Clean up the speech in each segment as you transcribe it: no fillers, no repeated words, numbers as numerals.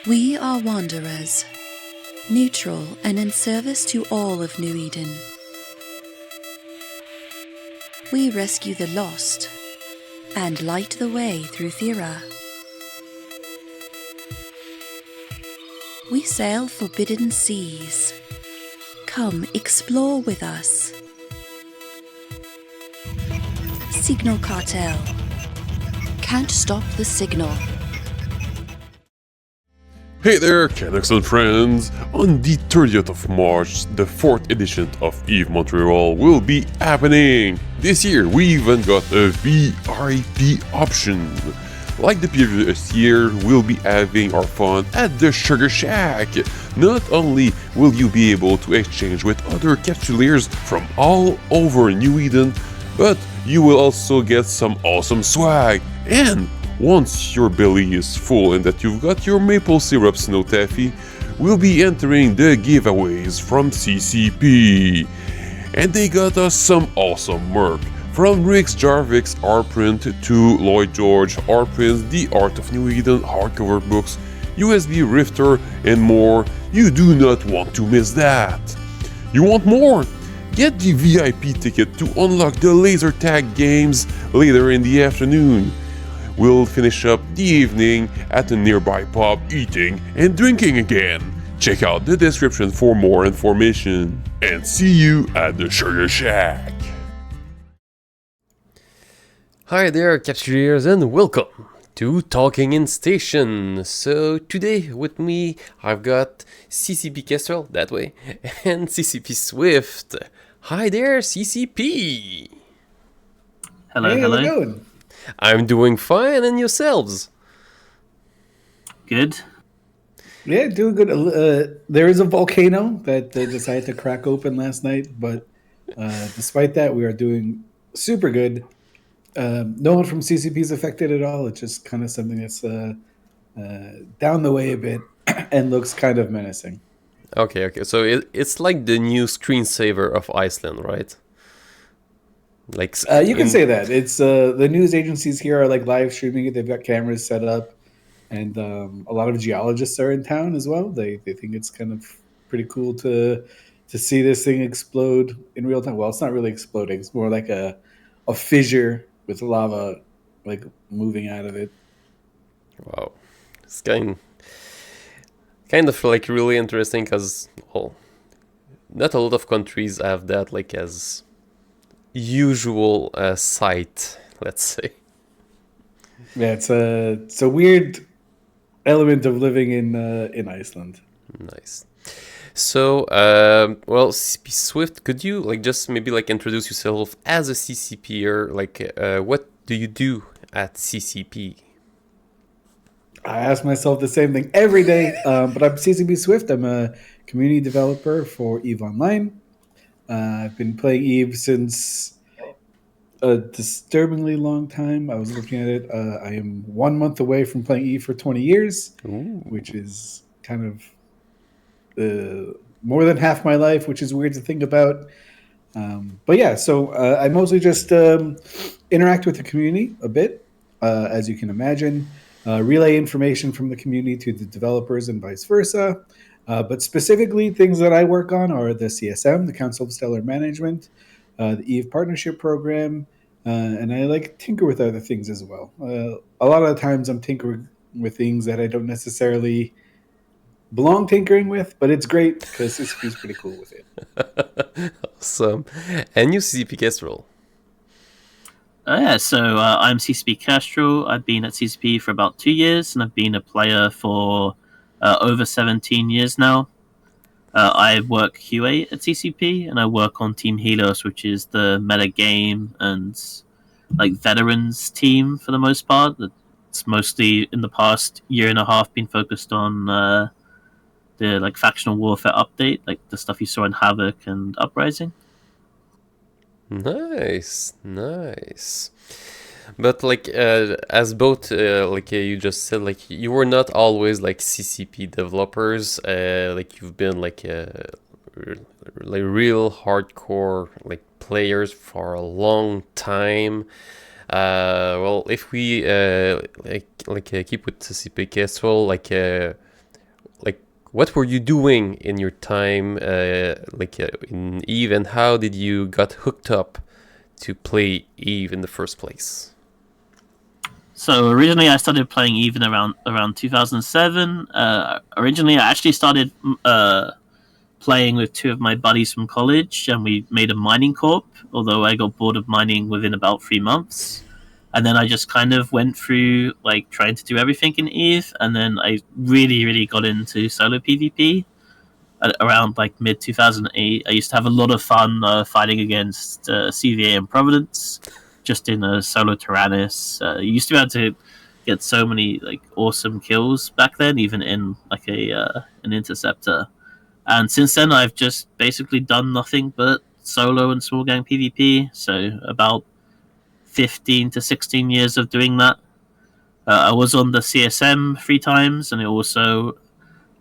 We are wanderers, neutral and in service to all of New Eden. We rescue the lost and light the way through Thera. We sail forbidden seas. Come explore with us. Signal Cartel. Can't stop the signal. Hey there, Canucks and friends! On the 30th of March, the 4th edition of EVE Montreal will be happening! This year, we even got a VIP option. Like the previous year, we'll be having our fun at the Sugar Shack. Not only will you be able to exchange with other Kestreliers from all over New Eden, but you will also get some awesome swag. And once your belly is full and that you've got your maple syrup snow taffy, we'll be entering the giveaways from CCP. And they got us some awesome merch. From Rick's Jarvik's art print to Lloyd George art prints, The Art of New Eden hardcover books, USB Rifter and more. You do not want to miss that. You want more? Get the VIP ticket to unlock the laser tag games later in the afternoon. We'll finish up the evening at a nearby pub eating and drinking again. Check out the description for more information. And see you at the Sugar Shack. Hi there, Kestreliers, and welcome to Talking in Station. So today with me, I've got CCP Kestrel, that way, and CCP Swift. Hi there, CCP. Hello, hey, hello. how's it going? I'm doing fine, and yourselves? Good. Yeah, doing good. There is a volcano that they decided to crack open last night, but despite that, we are doing super good. No one from CCP is affected at all. It's just kind of something that's down the way a bit and looks kind of menacing. Okay. So it's like the new screensaver of Iceland, right? Like You can say that. It's the news agencies here are like live streaming it. They've got cameras set up, and a lot of geologists are in town as well. They think it's kind of pretty cool to see this thing explode in real time. Well, it's not really exploding. It's more like a fissure with lava like moving out of it. Wow, it's kind of like really interesting because, well, not a lot of countries have that like as usual sight, let's say. Yeah, it's a weird element of living in Iceland. Nice. So, well, CCP Swift, could you like just maybe like introduce yourself as a CCPer? Like, what do you do at CCP? I ask myself the same thing every day, but I'm CCP Swift. I'm a community developer for EVE Online. I've been playing EVE since a disturbingly long time. I was looking at it. I am 1 month away from playing EVE for 20 years, which is kind of more than half my life, which is weird to think about. But yeah, so I mostly just interact with the community a bit, as you can imagine. Relay information from the community to the developers and vice versa. But specifically, things that I work on are the CSM, the Council of Stellar Management, the EVE Partnership Program, and I like tinker with other things as well. A lot of the times I'm tinkering with things that I don't necessarily belong tinkering with, but it's great because CCP is pretty cool with it. Awesome. And you CCP Kestrel. So I'm CCP Kestrel. I've been at CCP for about 2 years, and I've been a player for over 17 years now. I work QA at CCP, and I work on Team Helios, which is the meta game and like veterans team for the most part. It's mostly in the past year and a half been focused on the like factional warfare update, like the stuff you saw in Havoc and Uprising. Nice. But like as both you just said, like you were not always like CCP developers. Like you've been like real hardcore like players for a long time. Well, if we keep with CCP Kestrel, like what were you doing in your time in Eve, and how did you got hooked up to play Eve in the first place? So originally, I started playing even around 2007. Originally, I actually started playing with two of my buddies from college, and we made a mining corp. Although I got bored of mining within about 3 months, and then I just kind of went through like trying to do everything in Eve, and then I really got into solo PvP at around like mid 2008. I used to have a lot of fun fighting against CVA and Providence, just in a solo Tyrannus. You used to be able to get so many like awesome kills back then, even in like a an interceptor. And since then, I've just basically done nothing but solo and small gang PvP. So about 15 to 16 years of doing that. I was on the CSM 3 times, and it also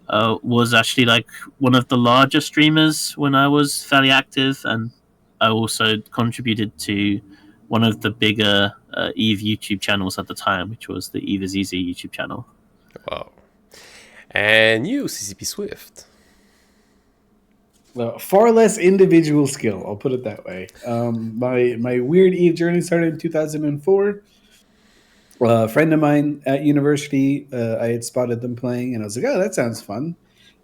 was actually like one of the larger streamers when I was fairly active, and I also contributed to one of the bigger Eve YouTube channels at the time, which was the Eve is Easy YouTube channel. Wow. And you, CCP Swift. Well, far less individual skill, I'll put it that way. My weird Eve journey started in 2004. A friend of mine at university, I had spotted them playing, and I was like, "Oh, that sounds fun."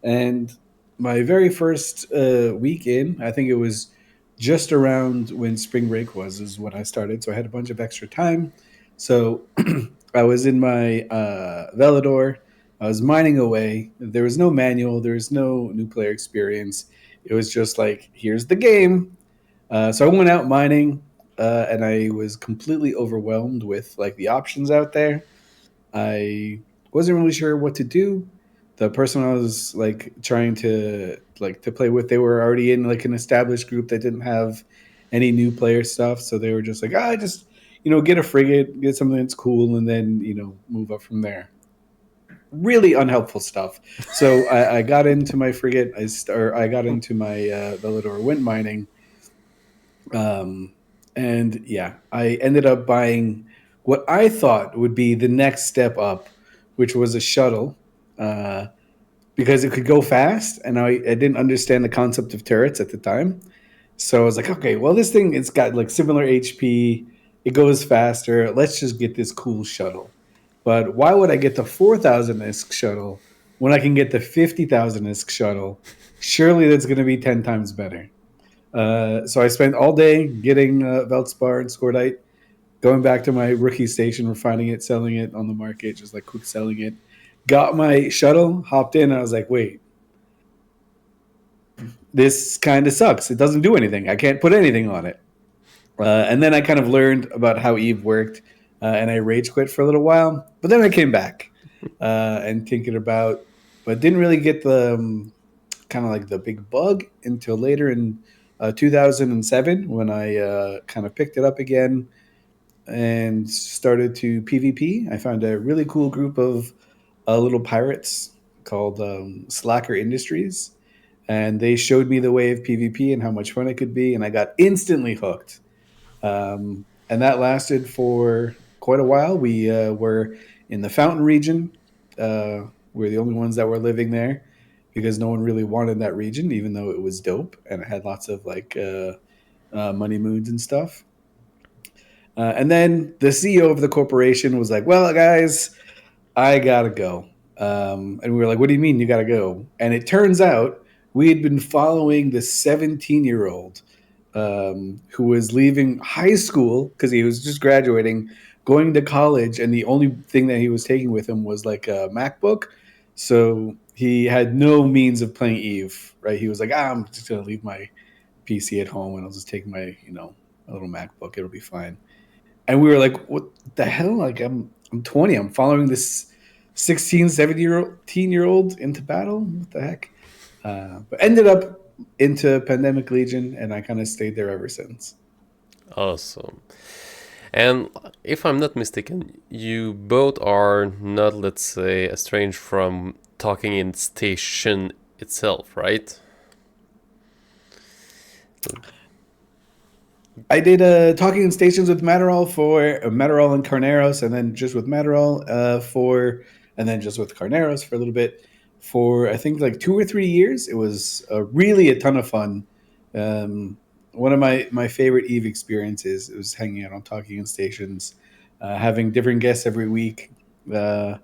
And my very first week in, I think it was just around when spring break is when I started. So I had a bunch of extra time. So I was in my Velador. I was mining away. There was no manual. There was no new player experience. It was just like, here's the game. So I went out mining, and I was completely overwhelmed with like the options out there. I wasn't really sure what to do. The person I was like trying to play with, they were already in like an established group that didn't have any new player stuff, so they were just like, just get a frigate, get something that's cool, and then move up from there. Really unhelpful stuff. So I got into my frigate. I got into my Velador wind mining. And yeah, I ended up buying what I thought would be the next step up, which was a shuttle, because it could go fast, and I didn't understand the concept of turrets at the time. So I was like, okay, well, this thing, it's got like similar HP, it goes faster. Let's just get this cool shuttle. But why would I get the 4,000 ISK shuttle when I can get the 50,000 ISK shuttle? Surely that's going to be 10 times better. So I spent all day getting Veldspar and Scordite, going back to my rookie station, refining it, selling it on the market, just like quick selling it. Got my shuttle, hopped in, and I was like, wait, this kind of sucks. It doesn't do anything. I can't put anything on it. And then I kind of learned about how Eve worked, and I rage quit for a little while. But then I came back and thinking about, but didn't really get the kind of like the big bug until later in 2007 when I kind of picked it up again and started to PvP. I found a really cool group of little pirates called Slacker Industries, and they showed me the way of PvP and how much fun it could be, and I got instantly hooked. And that lasted for quite a while. We were in the Fountain region. We're the only ones that were living there because no one really wanted that region, even though it was dope and it had lots of like money moons and stuff. And then the CEO of the corporation was like, "Well, guys, I gotta go." And we were like, "What do you mean you gotta go?" And it turns out we had been following the 17-year-old who was leaving high school because he was just graduating, going to college, and the only thing that he was taking with him was like a MacBook. So he had no means of playing Eve, right? He was like, I'm just gonna leave my PC at home and I'll just take my, a little MacBook. It'll be fine. And we were like, what the hell? Like I'm 20. I'm following this 16, 17-year-old into battle. What the heck? But ended up into Pandemic Legion, and I kind of stayed there ever since. Awesome. And if I'm not mistaken, you both are not, let's say, estranged from talking in station itself, right? I did talking in stations with Matterall for Matterall and Carneros, and then just with Matterall and then just with Carneros for a little bit for I think like 2 or 3 years. It was really a ton of fun. Um, One of my favorite Eve experiences was hanging out on talking in stations, having different guests every week, uh,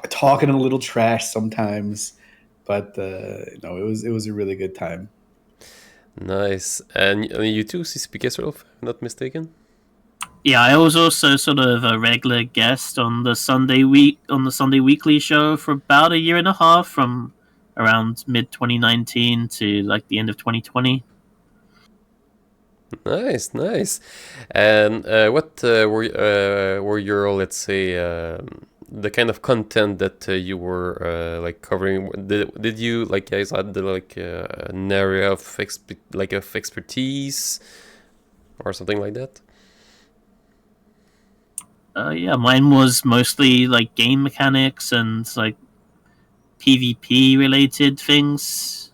talking a little trash sometimes, but no, it was a really good time. Nice. And you too, CCP Kestrel, if I'm not mistaken? Yeah, I was also sort of a regular guest on the Sunday Weekly show for about a year and a half, from around mid 2019 to like the end of 2020. Nice, nice. And what were your, let's say, the kind of content that you were like covering? Did you like guys had like an area of of expertise or something like that? Yeah, mine was mostly like game mechanics and like PvP related things.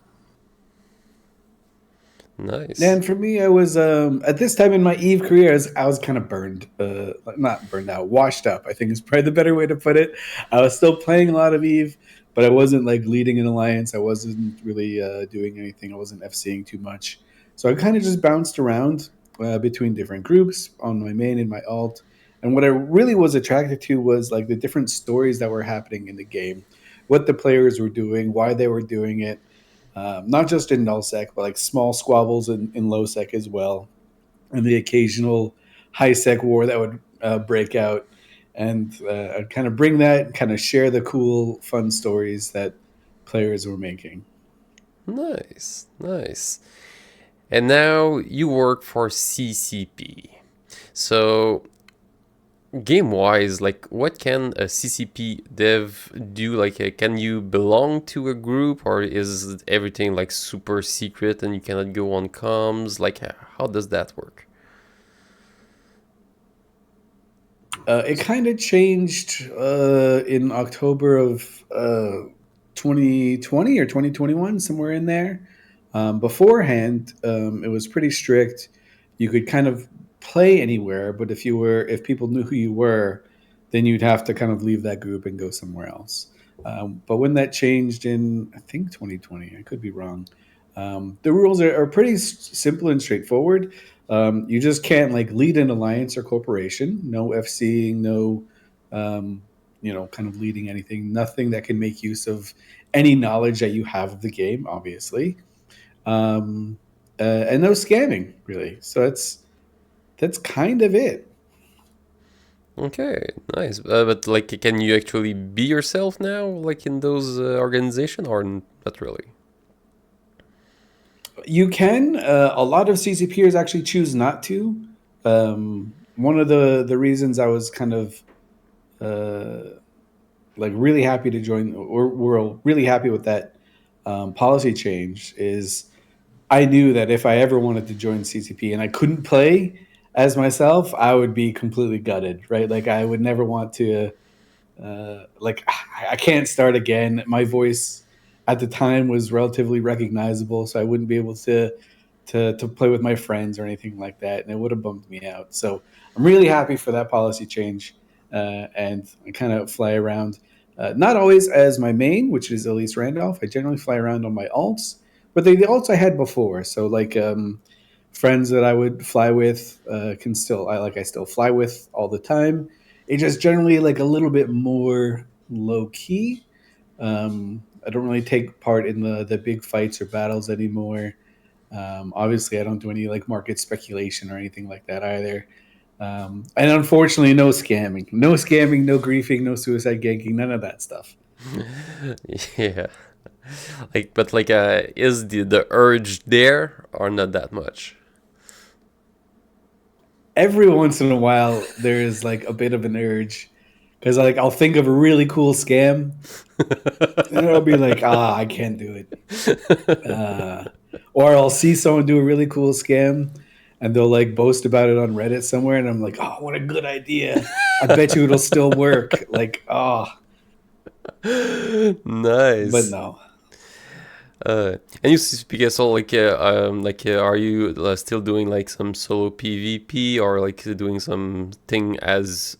Nice. And for me, I was at this time in my Eve career, I was kind of burned, like, not burned out, washed up. I think is probably the better way to put it. I was still playing a lot of Eve, but I wasn't like leading an alliance. I wasn't really doing anything. I wasn't FCing too much, so I kind of just bounced around between different groups on my main and my alt. And what I really was attracted to was like the different stories that were happening in the game, what the players were doing, why they were doing it, not just in nullsec, but like small squabbles in low sec as well, and the occasional high sec war that would break out. And I'd kind of bring that, kind of share the cool, fun stories that players were making. Nice, nice. And now you work for CCP. So game wise, like what can a CCP dev do? Like can you belong to a group, or is everything like super secret and you cannot go on comms? Like how does that work? It kind of changed in October of 2020 or 2021, somewhere in there. Beforehand, it was pretty strict. You could kind of play anywhere, but if people knew who you were, then you'd have to kind of leave that group and go somewhere else. But when that changed in, I think 2020, I could be wrong. The rules are pretty simple and straightforward. You just can't like lead an alliance or corporation. No FCing, no, kind of leading anything. Nothing that can make use of any knowledge that you have of the game, obviously, and no scamming really. So that's kind of it. Okay, nice. But like, can you actually be yourself now, like in those organization, or not really? You can. A lot of CCPers actually choose not to. One of the reasons I was kind of like really happy to join, or we're really happy with that policy change, is I knew that if I ever wanted to join CCP and I couldn't play as myself, I would be completely gutted, right? Like I would never want to, like I can't start again. My voice at the time was relatively recognizable, so I wouldn't be able to play with my friends or anything like that, and it would have bummed me out. So I'm really happy for that policy change, and I kind of fly around, not always as my main, which is Elise Randolph. I generally fly around on my alts, but the alts I had before. So like friends that I would fly with I still fly with all the time. It's just generally like a little bit more low key. I don't really take part in the big fights or battles anymore. Obviously, I don't do any like market speculation or anything like that either. And unfortunately, no scamming, no scamming, no griefing, no suicide ganking, none of that stuff. Yeah. Like, but like, is the urge there or not that much? Every once in a while, there is like a bit of an urge because like I'll think of a really cool scam, and I'll be like, I can't do it. Or I'll see someone do a really cool scam, and they'll like boast about it on Reddit somewhere, and I'm like, oh, what a good idea! I bet you it'll still work. Like, but Nice. no. And you speak as well, are you still doing like some solo PvP or like doing something as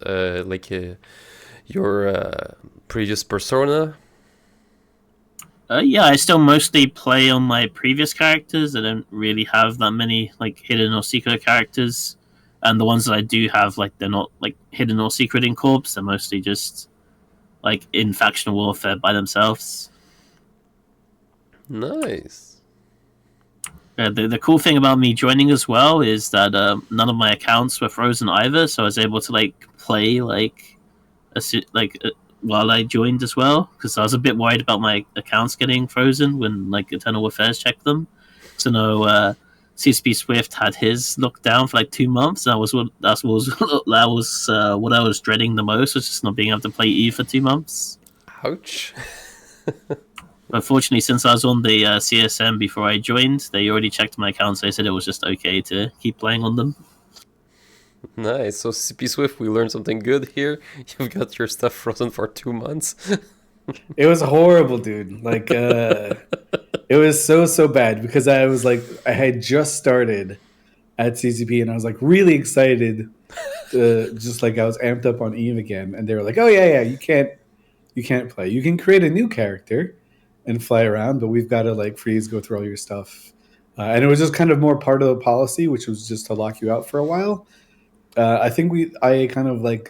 your previous persona? Yeah, I still mostly play on my previous characters. I don't really have that many like hidden or secret characters, and the ones that I do have, like they're not like hidden or secret in corps. They're mostly just like in factional warfare by themselves. Nice. The cool thing about me joining as well is that none of my accounts were frozen either, so I was able to like play while I joined as well, because I was a bit worried about my accounts getting frozen when like Eternal Affairs checked them. So no, CCP Swift had his locked down for like 2 months. That was what I was dreading the most, was just not being able to play Eve for 2 months. Ouch. But fortunately, since I was on the CSM before I joined, they already checked my accounts. They said it was just okay to keep playing on them. Nice. So CP Swift, we learned something good here. You've got your stuff frozen for 2 months. It was horrible, dude. Like, it was so bad because I was like, I had just started at CCP and I was like really excited, just like I was amped up on Eve again, and they were like, "Oh yeah, you can't play. You can create a new character and fly around, but we've got to like freeze, go through all your stuff." And it was just kind of more part of the policy, which was just to lock you out for a while. I think I kind of like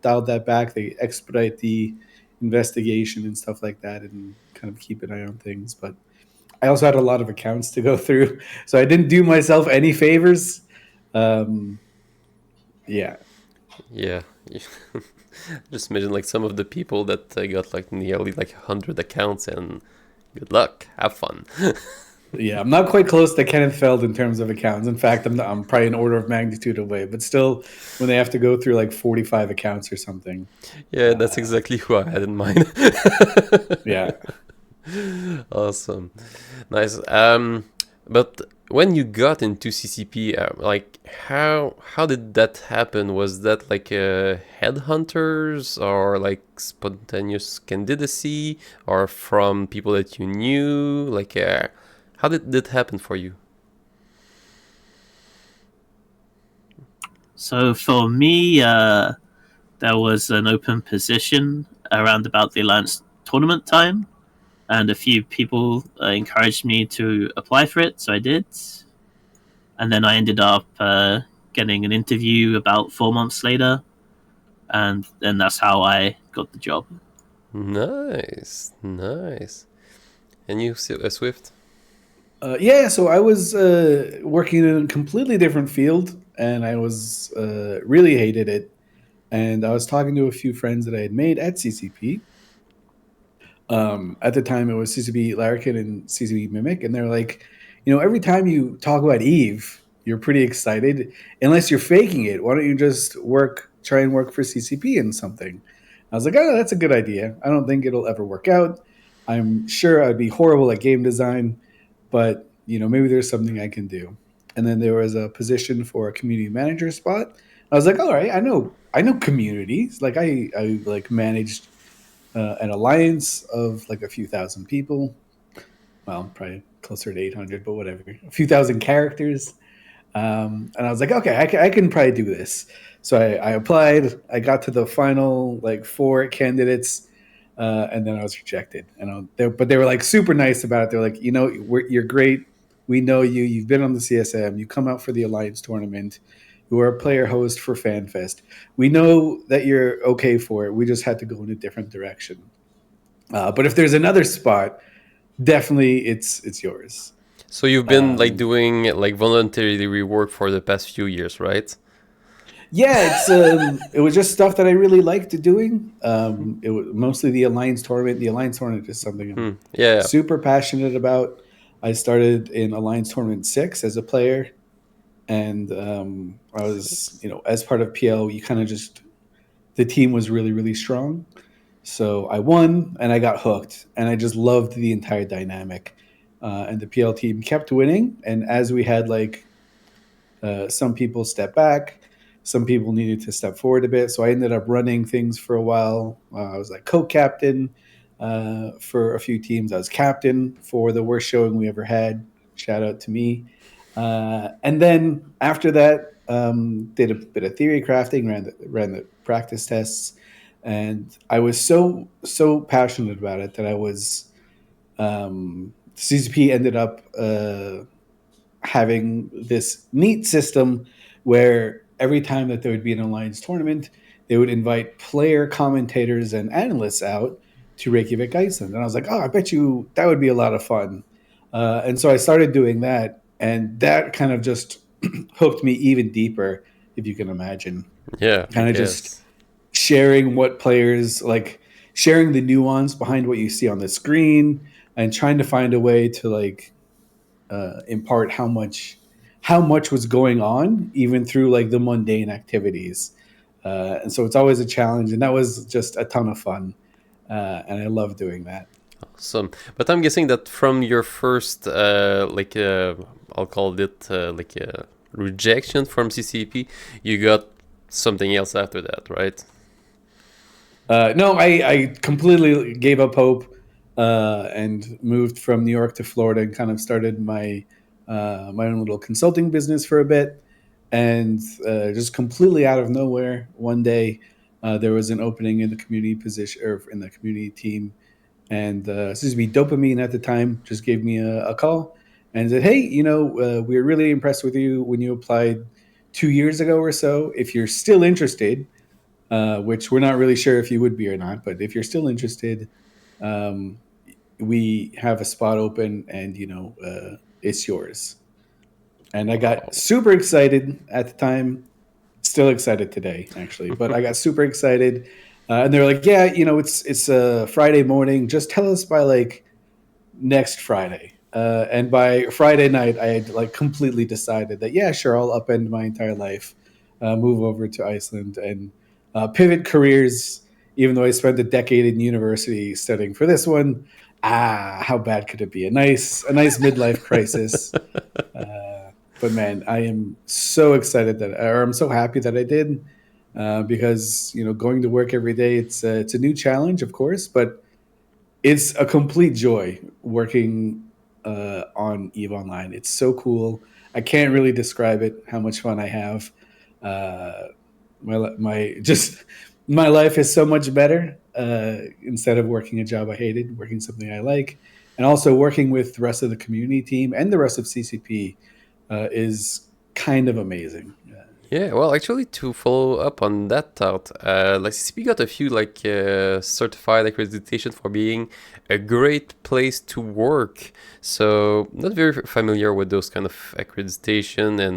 dialed that back. They expedite the investigation and stuff like that, and kind of keep an eye on things. But I also had a lot of accounts to go through, so I didn't do myself any favors. Um, yeah, Yeah. Just imagine like some of the people that got like nearly like 100 accounts, and good luck. Have fun. yeah, I'm not quite close to Kenneth Feld in terms of accounts. In fact, I'm probably an order of magnitude away. But still, when they have to go through like 45 accounts or something, Yeah, that's exactly who I had in mind. yeah. Awesome. Nice. But when you got into CCP, like how did that happen? Was that like headhunters or like spontaneous candidacy or from people that you knew? Like, how did that happen for you? So for me, there was an open position around about the Alliance tournament time, and a few people encouraged me to apply for it, so I did. And then I ended up getting an interview about 4 months later, and then that's how I got the job. Nice, nice. And you, Swift? Yeah, so I was working in a completely different field, and I was really hated it. And I was talking to a few friends that I had made at CCP. At the time, it was CCP Larrikin and CCP Mimic, and they're like, every time you talk about Eve, you're pretty excited. Unless you're faking it, why don't you just try and work for CCP in something? I was like, oh, that's a good idea. I don't think it'll ever work out. I'm sure I'd be horrible at game design, but maybe there's something I can do. And then there was a position for a community manager spot. I was like, all right, I know communities. Like I like managed an alliance of like a few thousand people. Well, probably closer to 800, but whatever. A few thousand characters. And I was like, okay, I can probably do this. So I applied. I got to the final like 4 candidates, and then I was rejected. But they were like super nice about it. They're like, you're great. We know you. You've been on the CSM. You come out for the Alliance tournament. You are a player host for FanFest. We know that you're okay for it. We just had to go in a different direction. But if there's another spot, definitely it's yours. So you've been like doing like voluntary work for the past few years, right? Yeah, it was just stuff that I really liked doing. It was mostly the Alliance tournament. The Alliance tournament is something I'm Yeah. super passionate about. I started in Alliance Tournament 6 as a player, and I was, as part of PL, you kind of just the team was really really strong. So I won and I got hooked, and I just loved the entire dynamic. And the PL team kept winning, and as we had like some people step back, some people needed to step forward a bit. So I ended up running things for a while. I was like co-captain. for a few teams. I was captain for the worst showing we ever had. Shout out to me. And then after that, did a bit of theory crafting, ran the practice tests, and I was so passionate about it that I was CCP ended up having this neat system where every time that there would be an alliance tournament, they would invite player commentators and analysts out to Reykjavik, Iceland. And I was like, oh, I bet you that would be a lot of fun. And so I started doing that, and that kind of just hooked me even deeper, if you can imagine. Yeah, I Kind of just guess. sharing what players like, sharing the nuance behind what you see on the screen, and trying to find a way to like impart how much was going on even through like the mundane activities. And so it's always a challenge, and that was just a ton of fun, and I love doing that. Awesome. But I'm guessing that from your first, I'll call it rejection from CCP, you got something else after that, right? No, I completely gave up hope and moved from New York to Florida and kind of started my own little consulting business for a bit. And just completely out of nowhere, one day there was an opening in the community position or in the community team, and CCP Dopamine at the time just gave me a call and said, "Hey, we were really impressed with you when you applied 2 years ago or so. If you're still interested." Which we're not really sure if you would be or not. But if you're still interested, um, we have a spot open, and it's yours. And I got Wow. super excited at the time. Still excited today, actually. But I got super excited, and they're like, "Yeah, it's a Friday morning. Just tell us by like next Friday." And by Friday night, I had like completely decided that yeah, sure, I'll upend my entire life, move over to Iceland, and pivot careers. Even though I spent a decade in university studying for this one, how bad could it be? A nice midlife crisis. But man, I am so excited or I'm so happy that I did, because going to work every day, it's a new challenge, of course, but it's a complete joy working on Eve Online. It's so cool. I can't really describe it. How much fun I have. Uh, my life is so much better instead of working a job I hated, working something I like, and also working with the rest of the community team and the rest of CCP is kind of amazing. Yeah, well, actually, to follow up on that thought, like CCP got a few certified accreditation for being a great place to work. So not very familiar with those kind of accreditation and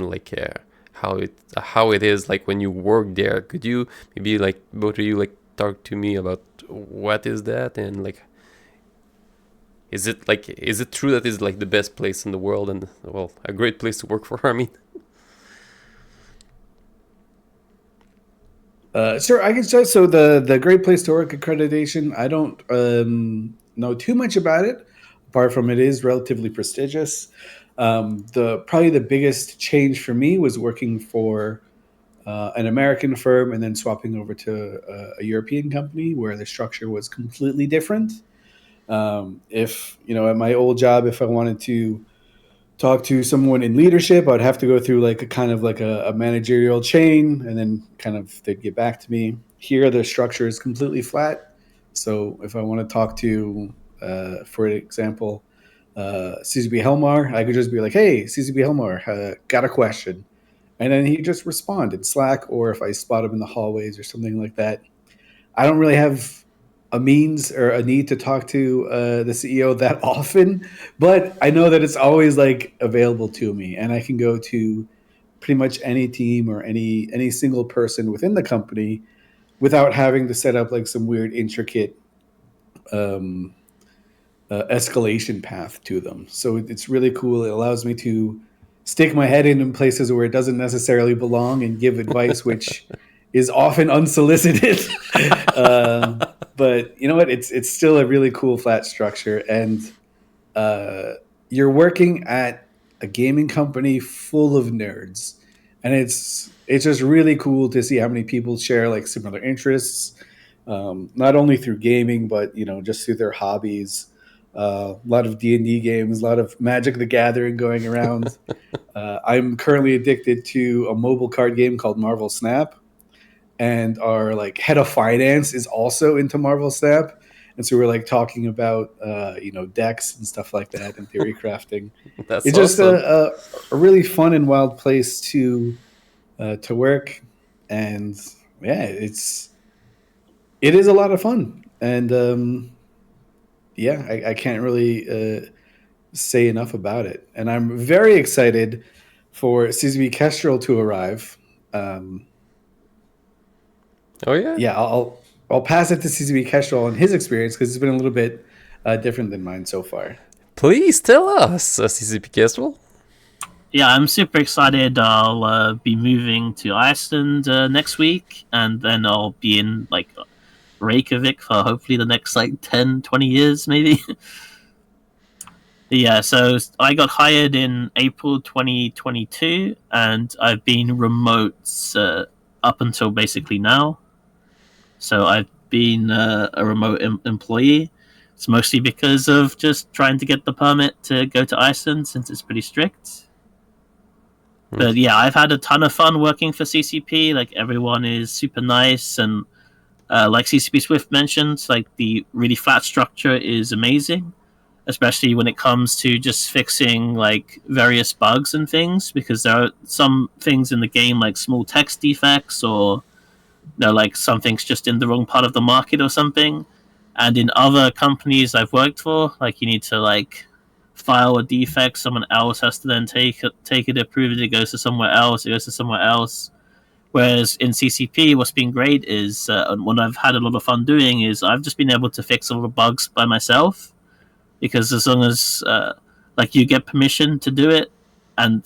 how it is like when you work there. Could you maybe like both of you like talk to me about what is that and like is it true that it's like the best place in the world and well a great place to work for? I mean. Sure, I can start. So the Great Place to Work accreditation, I don't know too much about it, apart from it is relatively prestigious. The probably the biggest change for me was working for an American firm and then swapping over to a European company where the structure was completely different. If at my old job, if I wanted to talk to someone in leadership, I'd have to go through like a kind of like a managerial chain, and then kind of they'd get back to me. Here, the structure is completely flat. So if I want to talk to, for example, CCB Helmar, I could just be like, "Hey, CCB Helmar, got a question," and then he just respond in Slack, or if I spot him in the hallways or something like that. I don't really have a means or a need to talk to the CEO that often, but I know that it's always like available to me, and I can go to pretty much any team or any single person within the company without having to set up like some weird intricate um, escalation path to them. So it's really cool. It allows me to stick my head in places where it doesn't necessarily belong and give advice, which is often unsolicited. uh, but you know what? It's still a really cool flat structure, and uh, you're working at a gaming company full of nerds, and it's just really cool to see how many people share like similar interests. not only through gaming, but just through their hobbies. A lot of D&D games, a lot of Magic the Gathering going around. I'm currently addicted to a mobile card game called Marvel Snap, and our head of finance is also into Marvel Snap, and so we're talking about decks and stuff like that and theory crafting. That's It's just awesome. a really fun and wild place to work, and yeah, it is a lot of fun, and yeah, I can't really say enough about it, and I'm very excited for CCP Kestrel to arrive. Um, Oh yeah. yeah, I'll pass it to CCP Kestrel on his experience because it's been a little bit different than mine so far. Please tell us, CCP Kestrel. Yeah, I'm super excited. I'll be moving to Iceland next week, and then I'll be in Reykjavik for hopefully the next 10, 20 years, maybe. Yeah, so I got hired in April 2022, and I've been remote up until basically now. So I've been a remote employee. It's mostly because of just trying to get the permit to go to Iceland since it's pretty strict. But yeah, I've had a ton of fun working for CCP. Everyone is super nice, and like CCP Swift mentioned, the really flat structure is amazing, especially when it comes to just fixing various bugs and things. Because there are some things in the game like small text defects, or some things just in the wrong part of the market or something. And in other companies I've worked for, you need to file a defect, someone else has to then take it, approve it, it goes to somewhere else, it goes to somewhere else. Whereas in CCP, what's been great is, and what I've had a lot of fun doing, is I've just been able to fix all the bugs by myself, because as long as you get permission to do it, and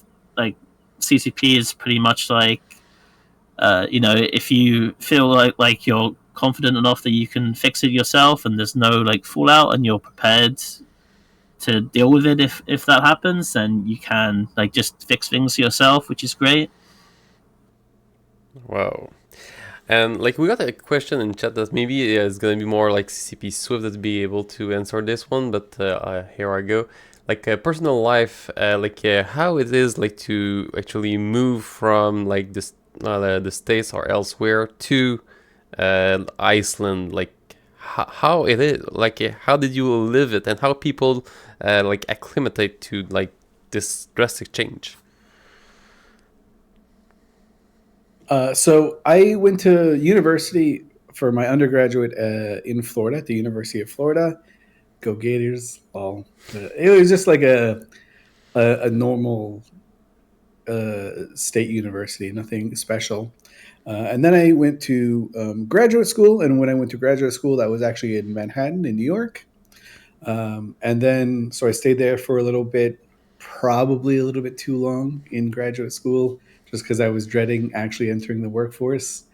CCP is pretty much if you feel like you're confident enough that you can fix it yourself, and there's no fallout, and you're prepared to deal with it if that happens, then you can just fix things yourself, which is great. Wow. And we got a question in chat that maybe is going to be more CCP Swift that be able to answer this one, but here I go. Personal life, how it is to actually move from the States or elsewhere to Iceland, how it is, how did you live it, and how people acclimate to this drastic change? So I went to university for my undergraduate in Florida, at the University of Florida. Go Gators! Well, it was just a normal state university, nothing special. And then I went to graduate school, and when I went to graduate school, that was actually in Manhattan, in New York. And then, so I stayed there for a little bit, probably a little bit too long in graduate school, just because I was dreading actually entering the workforce.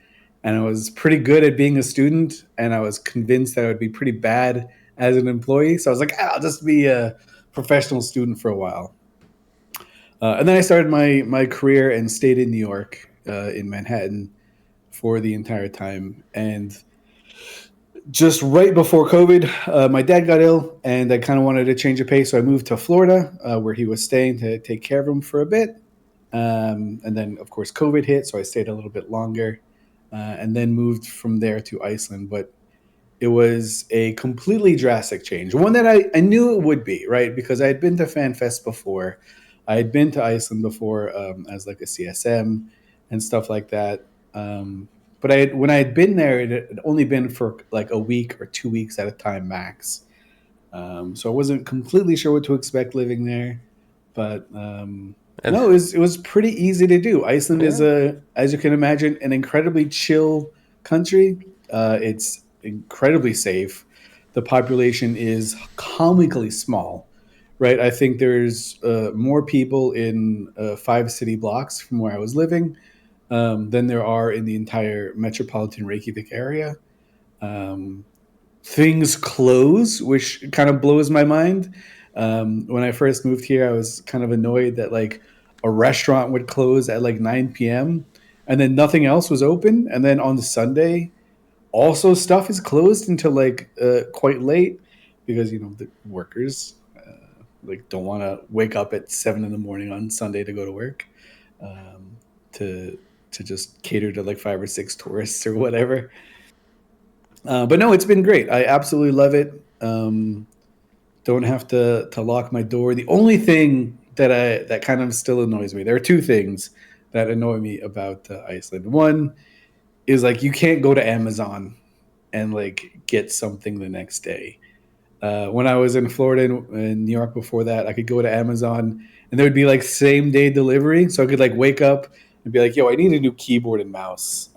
And I was pretty good at being a student, and I was convinced that I would be pretty bad as an employee. So I was like, I'll just be a professional student for a while. And then I started my career and stayed in New York, in Manhattan, for the entire time. And just right before COVID, my dad got ill, and I kind of wanted to change of pace. So I moved to Florida, where he was staying, to take care of him for a bit. And then, of course, COVID hit, so I stayed a little bit longer, and then moved from there to Iceland. But it was a completely drastic change, one that I knew it would be, right? Because I had been to FanFest before. I had been to Iceland before, as a CSM and stuff like that. But when I had been there, it had only been for a week or 2 weeks at a time max. So I wasn't completely sure what to expect living there. But no, it was pretty easy to do. Iceland is, as you can imagine, an incredibly chill country. It's incredibly safe. The population is comically small, right? I think there's more people in 5 city blocks from where I was living than there are in the entire metropolitan Reykjavik area. Things close, which kind of blows my mind. When I first moved here, I was kind of annoyed that a restaurant would close at 9 p.m. and then nothing else was open. And then on the Sunday, Also, stuff is closed until like quite late because the workers like don't want to wake up at 7 in the morning on Sunday to go to work, um, to just cater to like 5 or 6 tourists or whatever. But no, it's been great. I absolutely love it. Don't have to lock my door. The only thing that kind of still annoys me. There are two things that annoy me about Iceland. One is like you can't go to Amazon and like get something the next day. When I was in Florida and New York before that, I could go to Amazon and there would be like same day delivery. So I could like wake up and be like, "Yo, I need a new keyboard and mouse,"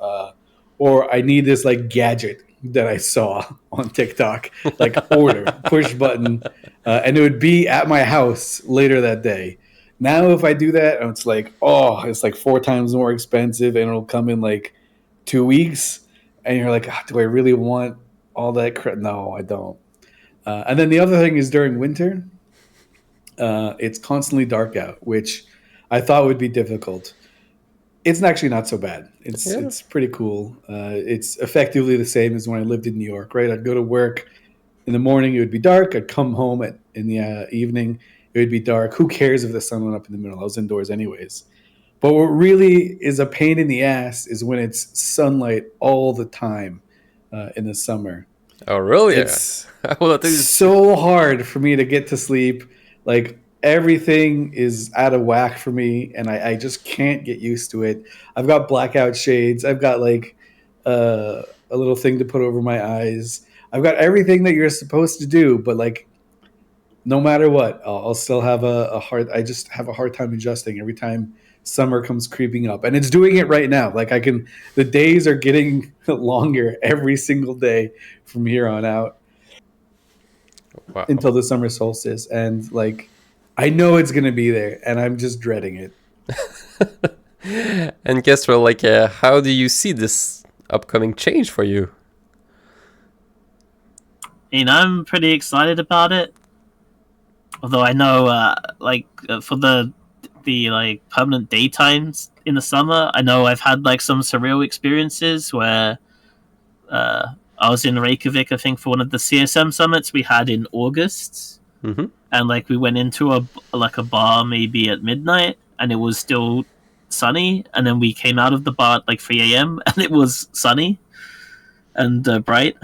or I need this like gadget that I saw on TikTok, like order push button, and it would be at my house later that day. Now, if I do that, it's like, oh, it's like 4 times more expensive, and it'll come in like 2 weeks, and you're like, "Ah, do I really want all that? No, I don't." And then the other thing is during winter, it's constantly dark out, which I thought would be difficult. It's actually not so bad. It's Yeah. it's pretty cool. It's effectively the same as when I lived in New York. Right, I'd go to work in the morning; it would be dark. I'd come home in the evening; it would be dark. Who cares if the sun went up in the middle? I was indoors anyways. But what really is a pain in the ass is when it's sunlight all the time in the summer. Oh, really? Yeah. It's Well, I think so hard for me to get to sleep. Like everything is out of whack for me, and I just can't get used to it. I've got blackout shades. I've got like a little thing to put over my eyes. I've got everything that you're supposed to do, but like no matter what, I'll still have a hard. I just have a hard time adjusting every time summer comes creeping up, and it's doing it right now. Like I can, the days are getting longer every single day from here on out wow. until the summer solstice, and like I know it's gonna be there, and I'm just dreading it. And Kestrel, like, how do you see this upcoming change for you? I'm pretty excited about it. Although I know, for the like permanent daytimes in the summer, I know I've had like some surreal experiences where I was in Reykjavik, I think, for one of the CSM summits we had in August, Mm-hmm. and like we went into a bar maybe at midnight, and it was still sunny, and then we came out of the bar at like 3 a.m. and it was sunny and bright.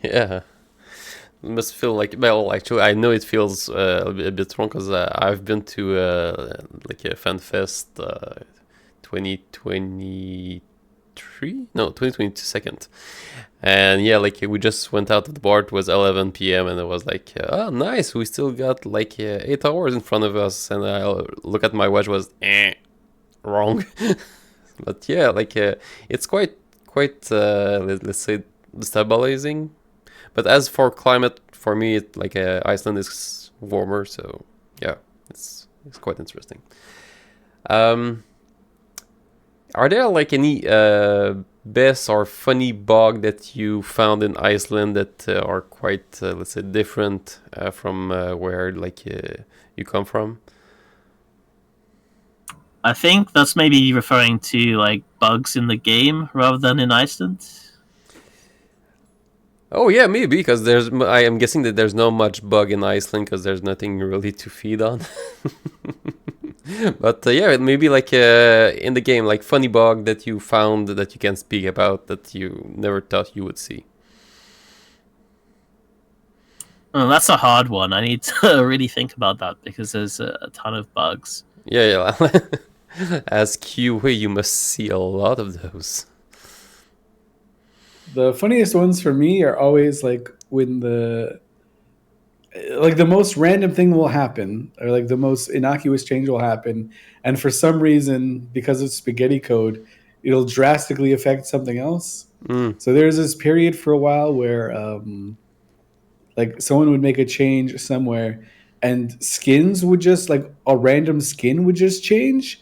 Yeah. It must feel like, well, actually, I know it feels a bit wrong because I've been to like a fan fest 2023, no, 2022 second, and yeah, like we just went out of the bar. It was 11 p.m. and it was like, oh, nice, we still got like 8 hours in front of us, and I look at my watch, was wrong. But yeah, like it's quite let's say destabilizing. But as for climate, for me, like Iceland is warmer, so yeah, it's quite interesting. Um, are there like any best or funny bug that you found in Iceland that are quite, let's say, different from where like you come from? I think that's maybe referring to like bugs in the game rather than in Iceland. Oh yeah, maybe because I am guessing that there's not much bug in Iceland because there's nothing really to feed on. But yeah, maybe like in the game, like funny bug that you found that you can speak about that you never thought you would see. Oh, that's a hard one. I need to really think about that because there's a ton of bugs. Yeah, yeah. As QA, you must see a lot of those. The funniest ones for me are always like when the most random thing will happen, or like the most innocuous change will happen, and for some reason, because of spaghetti code, it'll drastically affect something else. Mm. So there's this period for a while where like someone would make a change somewhere, and skins would just like a random skin would just change,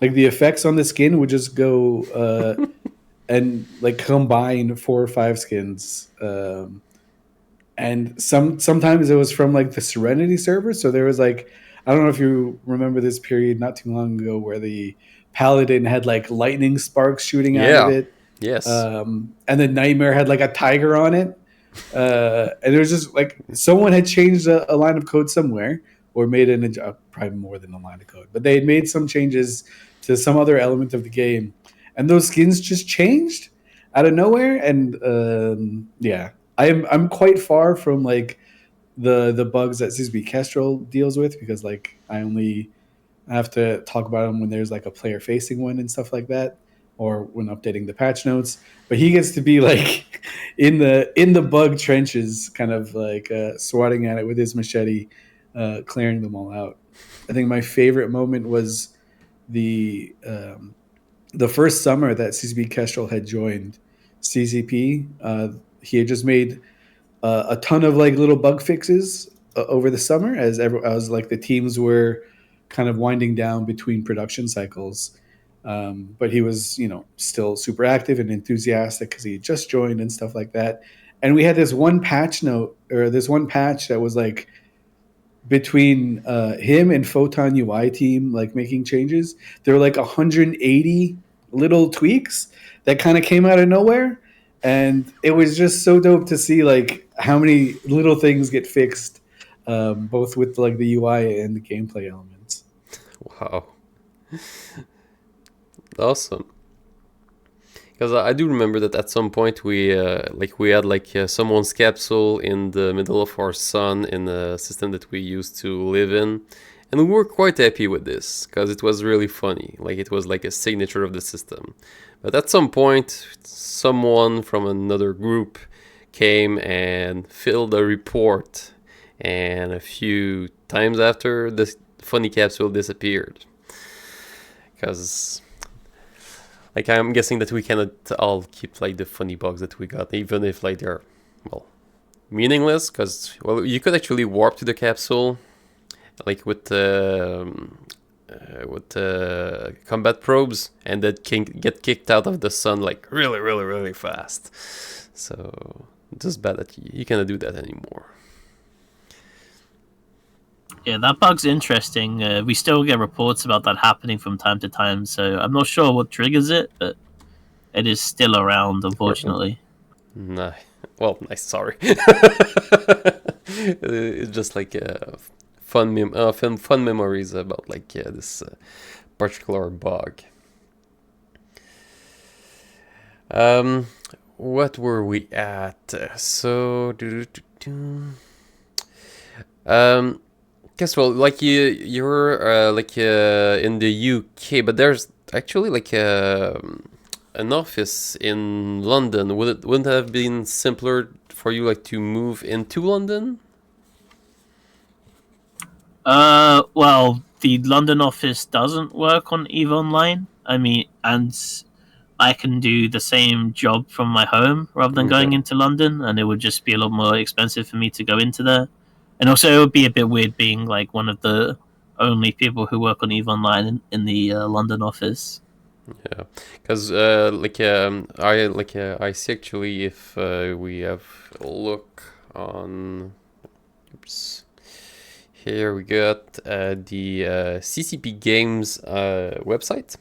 like the effects on the skin would just go and like combine 4 or 5 skins. And sometimes it was from like the Serenity server. So there was like, I don't know if you remember this period not too long ago where the Paladin had like lightning sparks shooting out of Yeah, it. Yes. And the Nightmare had like a tiger on it. And it was just like someone had changed a line of code somewhere or made probably more than a line of code, but they had made some changes to some other element of the game, and those skins just changed out of nowhere. And yeah, I'm quite far from like the bugs that CCP Kestrel deals with, because like I only have to talk about them when there's like a player facing one and stuff like that, or when updating the patch notes. But he gets to be like in the bug trenches, kind of like swatting at it with his machete, clearing them all out. I think my favorite moment was the um, the first summer that CCP Kestrel had joined CCP. He had just made a ton of like little bug fixes over the summer, as like the teams were kind of winding down between production cycles. But he was, still super active and enthusiastic because he had just joined and stuff like that. And we had this one patch note, or this one patch that was like between him and Photon UI team, like making changes. There were like 180 little tweaks that kind of came out of nowhere, and it was just so dope to see like how many little things get fixed, both with like the UI and the gameplay elements. Wow. Awesome. Because I do remember that at some point we had someone's capsule in the middle of our sun in a system that we used to live in, and we were quite happy with this because it was really funny. Like it was like a signature of the system. But at some point, someone from another group came and filled a report, and a few times after, the funny capsule disappeared. Because like I'm guessing that we cannot all keep like the funny bugs that we got, even if like they're meaningless. Because you could actually warp to the capsule, like with combat probes, and that can get kicked out of the sun like really, really, really fast. So it's just bad that you cannot do that anymore. Yeah, that bug's interesting. We still get reports about that happening from time to time, so I'm not sure what triggers it, but it is still around, unfortunately. Nice. Well, nice. Sorry. It's just like fun memories about this particular bug. What were we at? So, guess well, like you're in the UK, but there's actually like an office in London. Wouldn't it have been simpler for you like to move into London? Well, the London office doesn't work on EVE Online. I mean, and I can do the same job from my home rather than going into London, and it would just be a lot more expensive for me to go into there. And also, it would be a bit weird being like one of the only people who work on EVE Online in the London office. Yeah, because I see actually if we have a look on. Oops. Here we got the CCP Games website,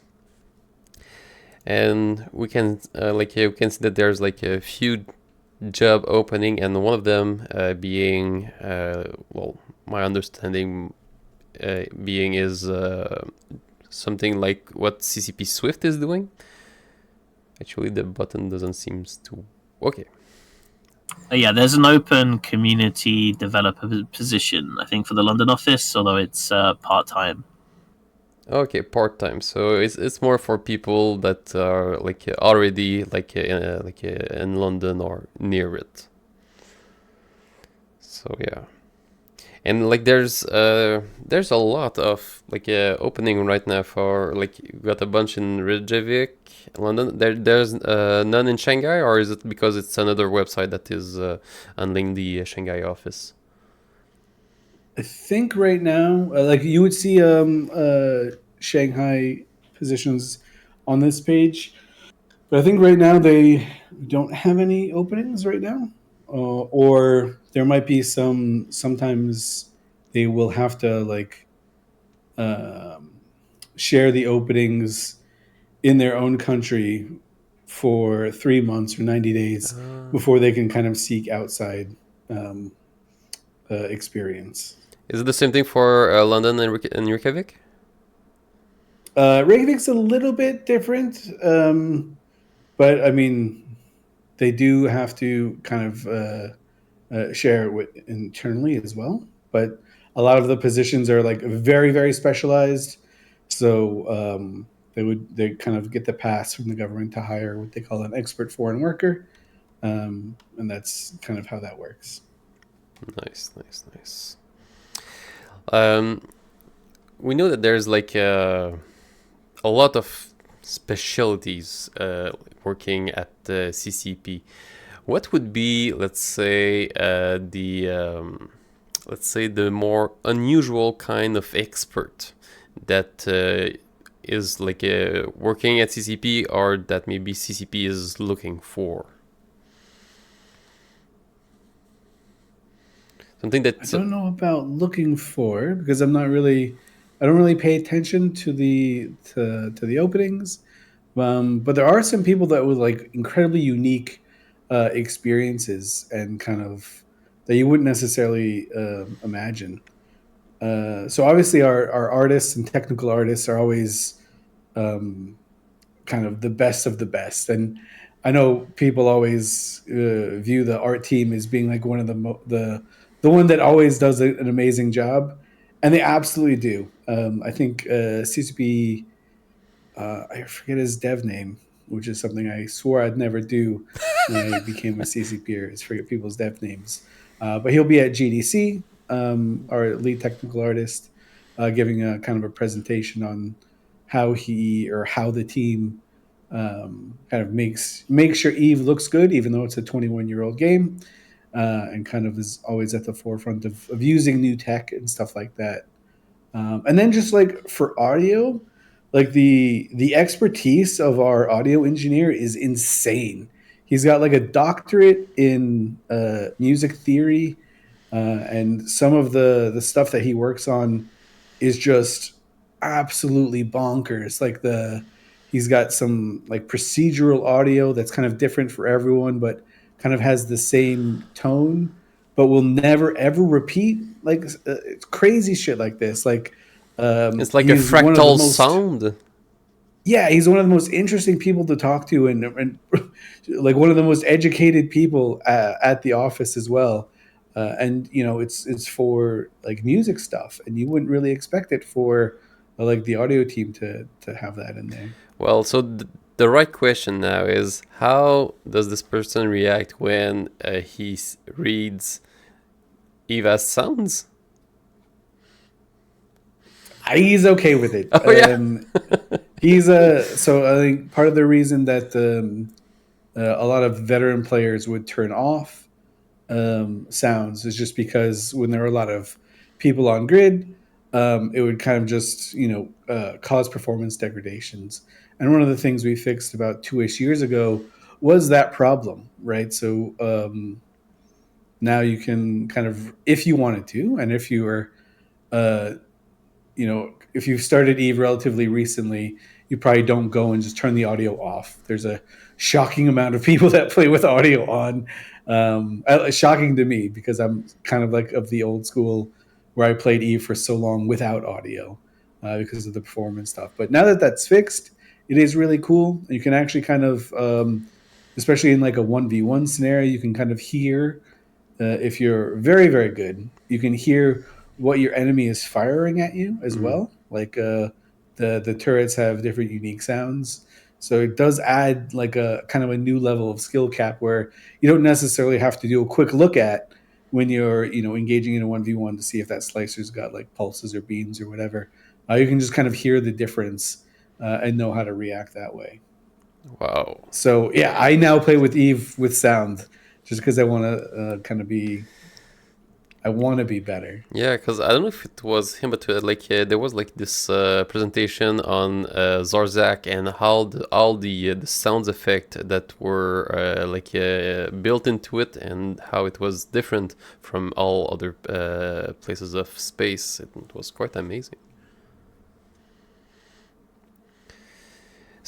and we can we can see that there's like a few job opening, and one of them being my understanding being is something like what CCP Swift is doing. Actually, the button doesn't seem to. Okay. Yeah, there's an open community developer position, I think, for the London office, although it's part-time. Okay, part-time. So it's more for people that are like already in London or near it. So yeah. And like there's a lot of opening right now for you got a bunch in Reykjavik, London. There's none in Shanghai, or is it because it's another website that is handling the Shanghai office? I think right now, you would see Shanghai positions on this page, but I think right now they don't have any openings right now, or there might be some. Sometimes they will have to um, share the openings in their own country for 3 months or 90 days before they can kind of seek outside experience. Is it the same thing for London and Reykjavik? Reykjavik's a little bit different, but I mean, they do have to kind of share it with internally as well. But a lot of the positions are like very, very specialized. So they kind of get the pass from the government to hire what they call an expert foreign worker, and that's kind of how that works. Nice. We know that there's like a lot of specialties working at the CCP. What would be, let's say, the more unusual kind of expert that is like working at CCP, or that maybe CCP is looking for? Something that I don't know about looking for, because I don't really pay attention to the openings. But there are some people that with like incredibly unique experiences and kind of that you wouldn't necessarily imagine. So obviously our artists and technical artists are always kind of the best of the best. And I know people always view the art team as being like one of the one that always does an amazing job, and they absolutely do. I think CCP, I forget his dev name, which is something I swore I'd never do when I became a CCPer, is forget people's dev names. But he'll be at GDC, our lead technical artist, giving a kind of a presentation on how the team kind of makes sure Eve looks good, even though it's a 21-year-old game, and kind of is always at the forefront of using new tech and stuff like that. And then just like for audio, like the expertise of our audio engineer is insane. He's got like a doctorate in music theory, and some of the stuff that he works on is just absolutely bonkers. Like he's got some like procedural audio that's kind of different for everyone, but kind of has the same tone, but will never ever repeat. Like it's crazy shit like this. Like it's like a fractal sound. Yeah, he's one of the most interesting people to talk to, and like one of the most educated people at the office as well. And you know, it's for like music stuff, and you wouldn't really expect it for like the audio team to have that in there. Well, so the right question now is, how does this person react when he reads Eva's sounds? He's okay with it. Oh, yeah. So I think part of the reason that a lot of veteran players would turn off sounds is just because when there are a lot of people on grid, it would kind of just cause performance degradations. And one of the things we fixed about 2-ish years ago was that problem, right? So now you can kind of, if you wanted to, and if you were if you've started Eve relatively recently, you probably don't go and just turn the audio off. There's a shocking amount of people that play with audio on. Shocking to me, because I'm kind of like of the old school where I played Eve for so long without audio because of the performance stuff. But now that that's fixed, it is really cool. You can actually kind of, especially in like a 1v1 scenario, you can kind of hear, if you're very, very good, you can hear what your enemy is firing at you as well. Like the turrets have different unique sounds. So it does add like a kind of a new level of skill cap where you don't necessarily have to do a quick look at when you're, engaging in a 1v1 to see if that slicer's got like pulses or beams or whatever. You can just kind of hear the difference and know how to react that way. Wow. So yeah, I now play with Eve with sound just because I want to kind of be... I want to be better. Yeah, because I don't know if it was him, but there was like this presentation on Zarzak and how all the sounds effect that were built into it, and how it was different from all other places of space. It was quite amazing.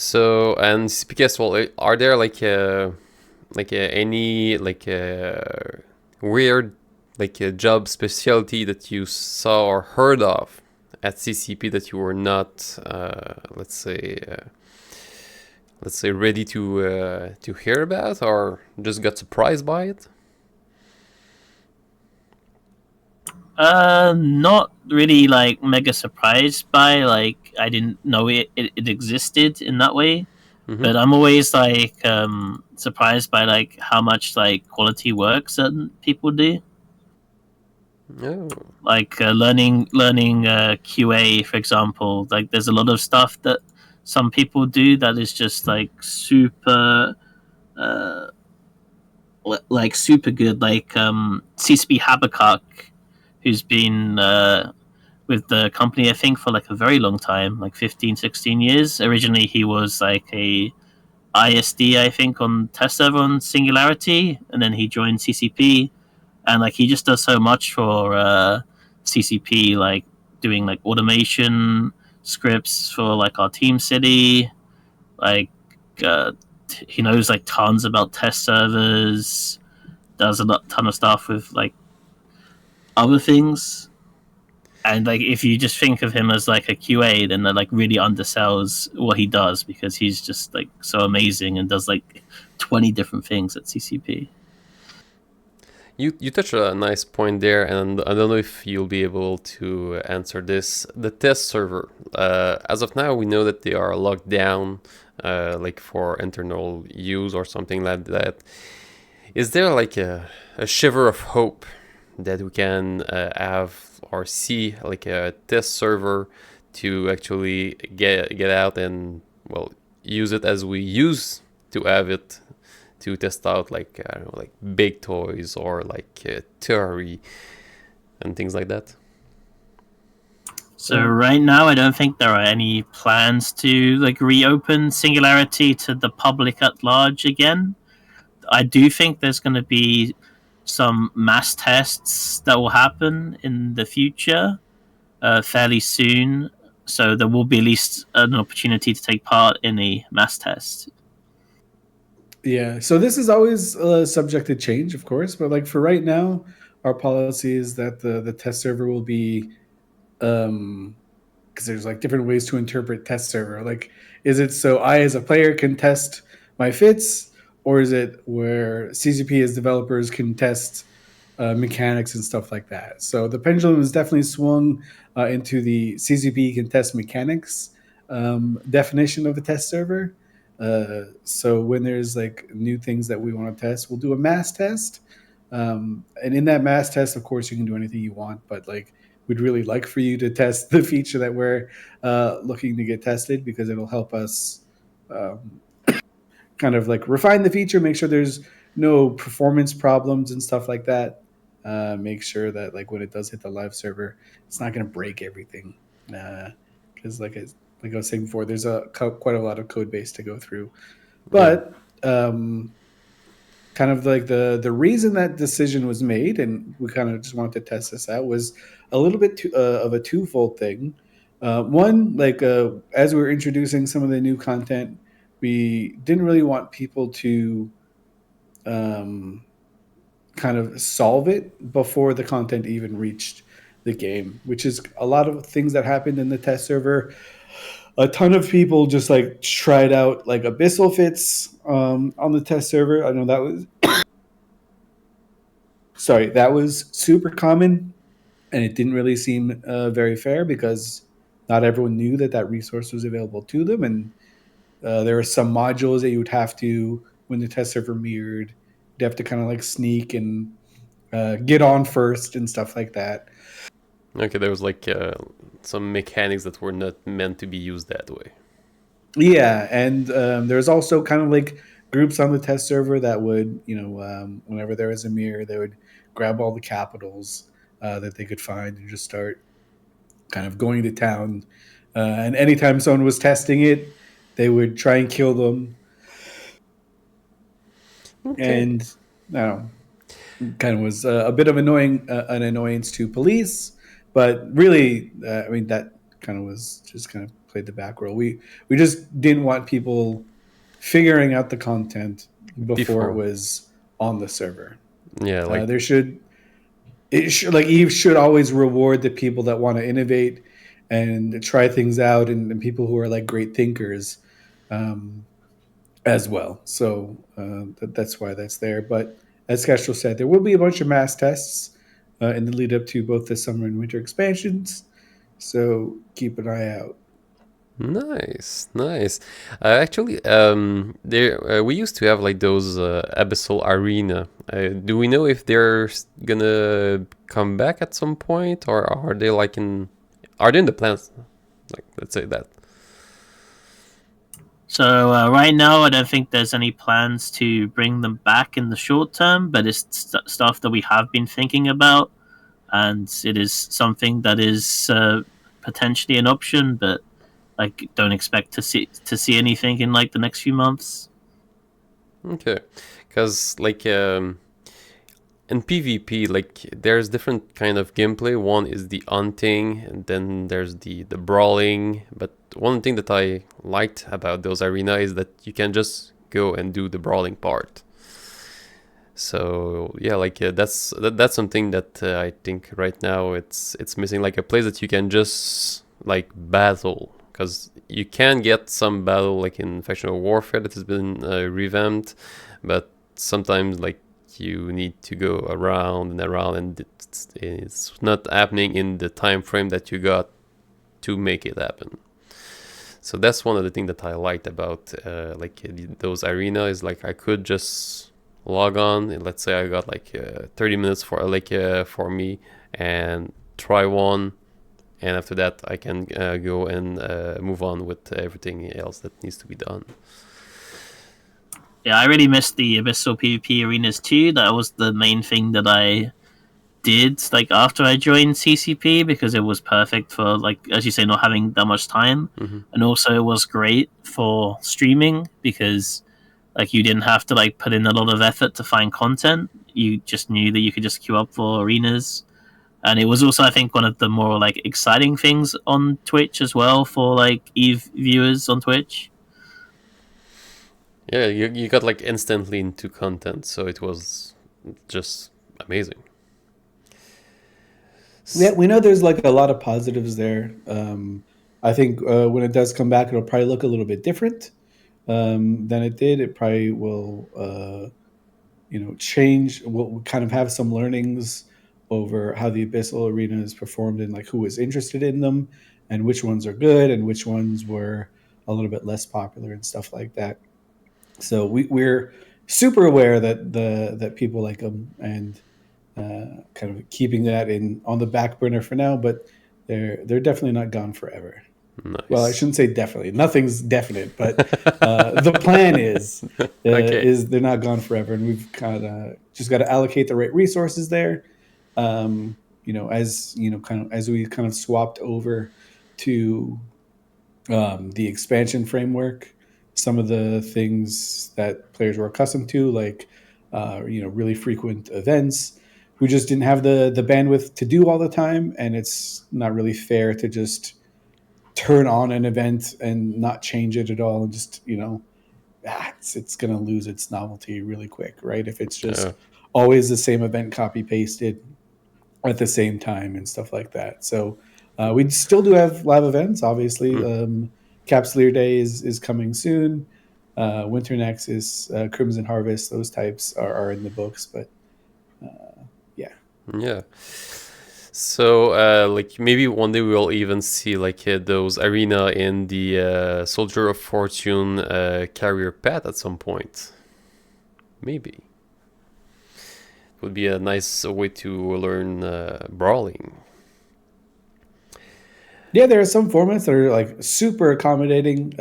So, and CCP Kestrel, are there any weird job specialty that you saw or heard of at CCP that you were not, let's say, ready to hear about, or just got surprised by it? Not really like mega surprised by like I didn't know it existed in that way. But I'm always like surprised by like how much like quality work certain people do. Oh, Like learning QA, for example. Like there's a lot of stuff that some people do that is just like super uh, like super good. Like CCP Habakkuk, who's been with the company I think for like a very long time, like 15, 16 years. Originally he was like a ISD, I think, on test server on Singularity, and then he joined CCP, and like he just does so much for CCP, like doing like automation scripts for like our team city, like uh, he knows like tons about test servers, does ton of stuff with like other things. And like if you just think of him as like a QA, then that like really undersells what he does because he's just like so amazing and does like 20 different things at CCP. you touched a nice point there, and I don't know if you'll be able to answer this. The test server, as of now, we know that they are locked down, like for internal use or something like that. Is there like a shiver of hope that we can have or see like a test server to actually get out and, well, use it as we used to have it, to test out like, I don't know, like big toys or like theory and things like that? So right now, I don't think there are any plans to like reopen Singularity to the public at large again. I do think there's going to be some mass tests that will happen in the future, fairly soon. So there will be at least an opportunity to take part in a mass test. Yeah. So this is always subject to change, of course, but like for right now, our policy is that the test server will be because there's like different ways to interpret test server. Like, is it so I as a player can test my fits, or is it where CCP as developers can test mechanics and stuff like that? So the pendulum has definitely swung into the CCP can test mechanics definition of the test server. So when there's like new things that we want to test, we'll do a mass test. And in that mass test, of course, you can do anything you want, but like we'd really like for you to test the feature that we're looking to get tested because it'll help us um, kind of like refine the feature, make sure there's no performance problems and stuff like that. Make sure that like when it does hit the live server, it's not going to break everything. Because like I was saying before, there's quite a lot of code base to go through. Yeah. But kind of like the reason that decision was made, and we kind of just wanted to test this out, was a little bit of a twofold thing. One, like as we were introducing some of the new content, we didn't really want people to um, kind of solve it before the content even reached the game, which is a lot of things that happened in the test server. A ton of people just like tried out like abyssal fits on the test server. I know that was that was super common, and it didn't really seem very fair because not everyone knew that that resource was available to them, and there were some modules that you would have to, when the test server mirrored, you'd have to kind of like sneak and get on first and stuff like that. Okay, there was like some mechanics that were not meant to be used that way. Yeah, and there's also kind of like groups on the test server that would, whenever there was a mirror, they would grab all the capitals that they could find and just start kind of going to town. And anytime someone was testing it, they would try and kill them. Okay. And I don't know, kind of was a bit of an annoyance to police, but really, I mean, that kind of was just kind of played the back row. We just didn't want people figuring out the content before it was on the server. Yeah, like It should, like, Eve should always reward the people that want to innovate and try things out, and people who are like great thinkers as well. So that's why that's there. But as Kestrel said, there will be a bunch of mass tests in the lead up to both the summer and winter expansions. So keep an eye out. nice. Actually, there we used to have like those abyssal arena. Do we know if they're gonna come back at some point, or are they like are they in the plans? Like, let's say that. So right now, I don't think there's any plans to bring them back in the short term, but it's stuff that we have been thinking about, and it is something that is potentially an option, but like don't expect to see anything in like the next few months. Okay, because like in PvP, like there's different kind of gameplay. One is the hunting, and then there's the brawling. But one thing that I liked about those arena is that you can just go and do the brawling part. So yeah, like that's something that I think right now it's missing, like a place that you can just like battle, because you can get some battle like in factional warfare that has been revamped, but sometimes like you need to go around and around, and it's not happening in the time frame that you got to make it happen. So that's one of the things that I liked about like those arena is like I could just log on, and let's say I got like 30 minutes for for me, and try one, and after that I can go and move on with everything else that needs to be done. Yeah, I really missed the Abyssal PvP arenas too. That was the main thing that I did like after I joined CCP, because it was perfect for, like, as you say, not having that much time. And also it was great for streaming, because like you didn't have to like put in a lot of effort to find content. You just knew that you could just queue up for arenas. And it was also, I think, one of the more like exciting things on Twitch as well for like Eve viewers on Twitch. Yeah, you got like instantly into content, so it was just amazing. Yeah, we know there's like a lot of positives there. I think when it does come back, it'll probably look a little bit different than it did. It probably will, change. We'll kind of have some learnings over how the Abyssal Arena is performed, and like who was interested in them, and which ones are good, and which ones were a little bit less popular, and stuff like that. So we're super aware that people like them, and kind of keeping that in on the back burner for now. But they're definitely not gone forever. Nice. Well, I shouldn't say definitely. Nothing's definite, but the plan is Okay. is they're not gone forever, and we've kind of just got to allocate the right resources there. As we kind of swapped over to the expansion framework, some of the things that players were accustomed to, like really frequent events, we just didn't have the bandwidth to do all the time, and it's not really fair to just turn on an event and not change it at all, and just it's going to lose its novelty really quick, right? If it's just always the same event copy pasted at the same time and stuff like that. So we still do have live events, obviously. Capsuleer Day is coming soon. Winter Nexus, Crimson Harvest, those types are in the books, but Yeah. So like maybe one day we'll even see like those arena in the Soldier of Fortune carrier path at some point. Maybe. Would be a nice way to learn brawling. Yeah, there are some formats that are like super accommodating.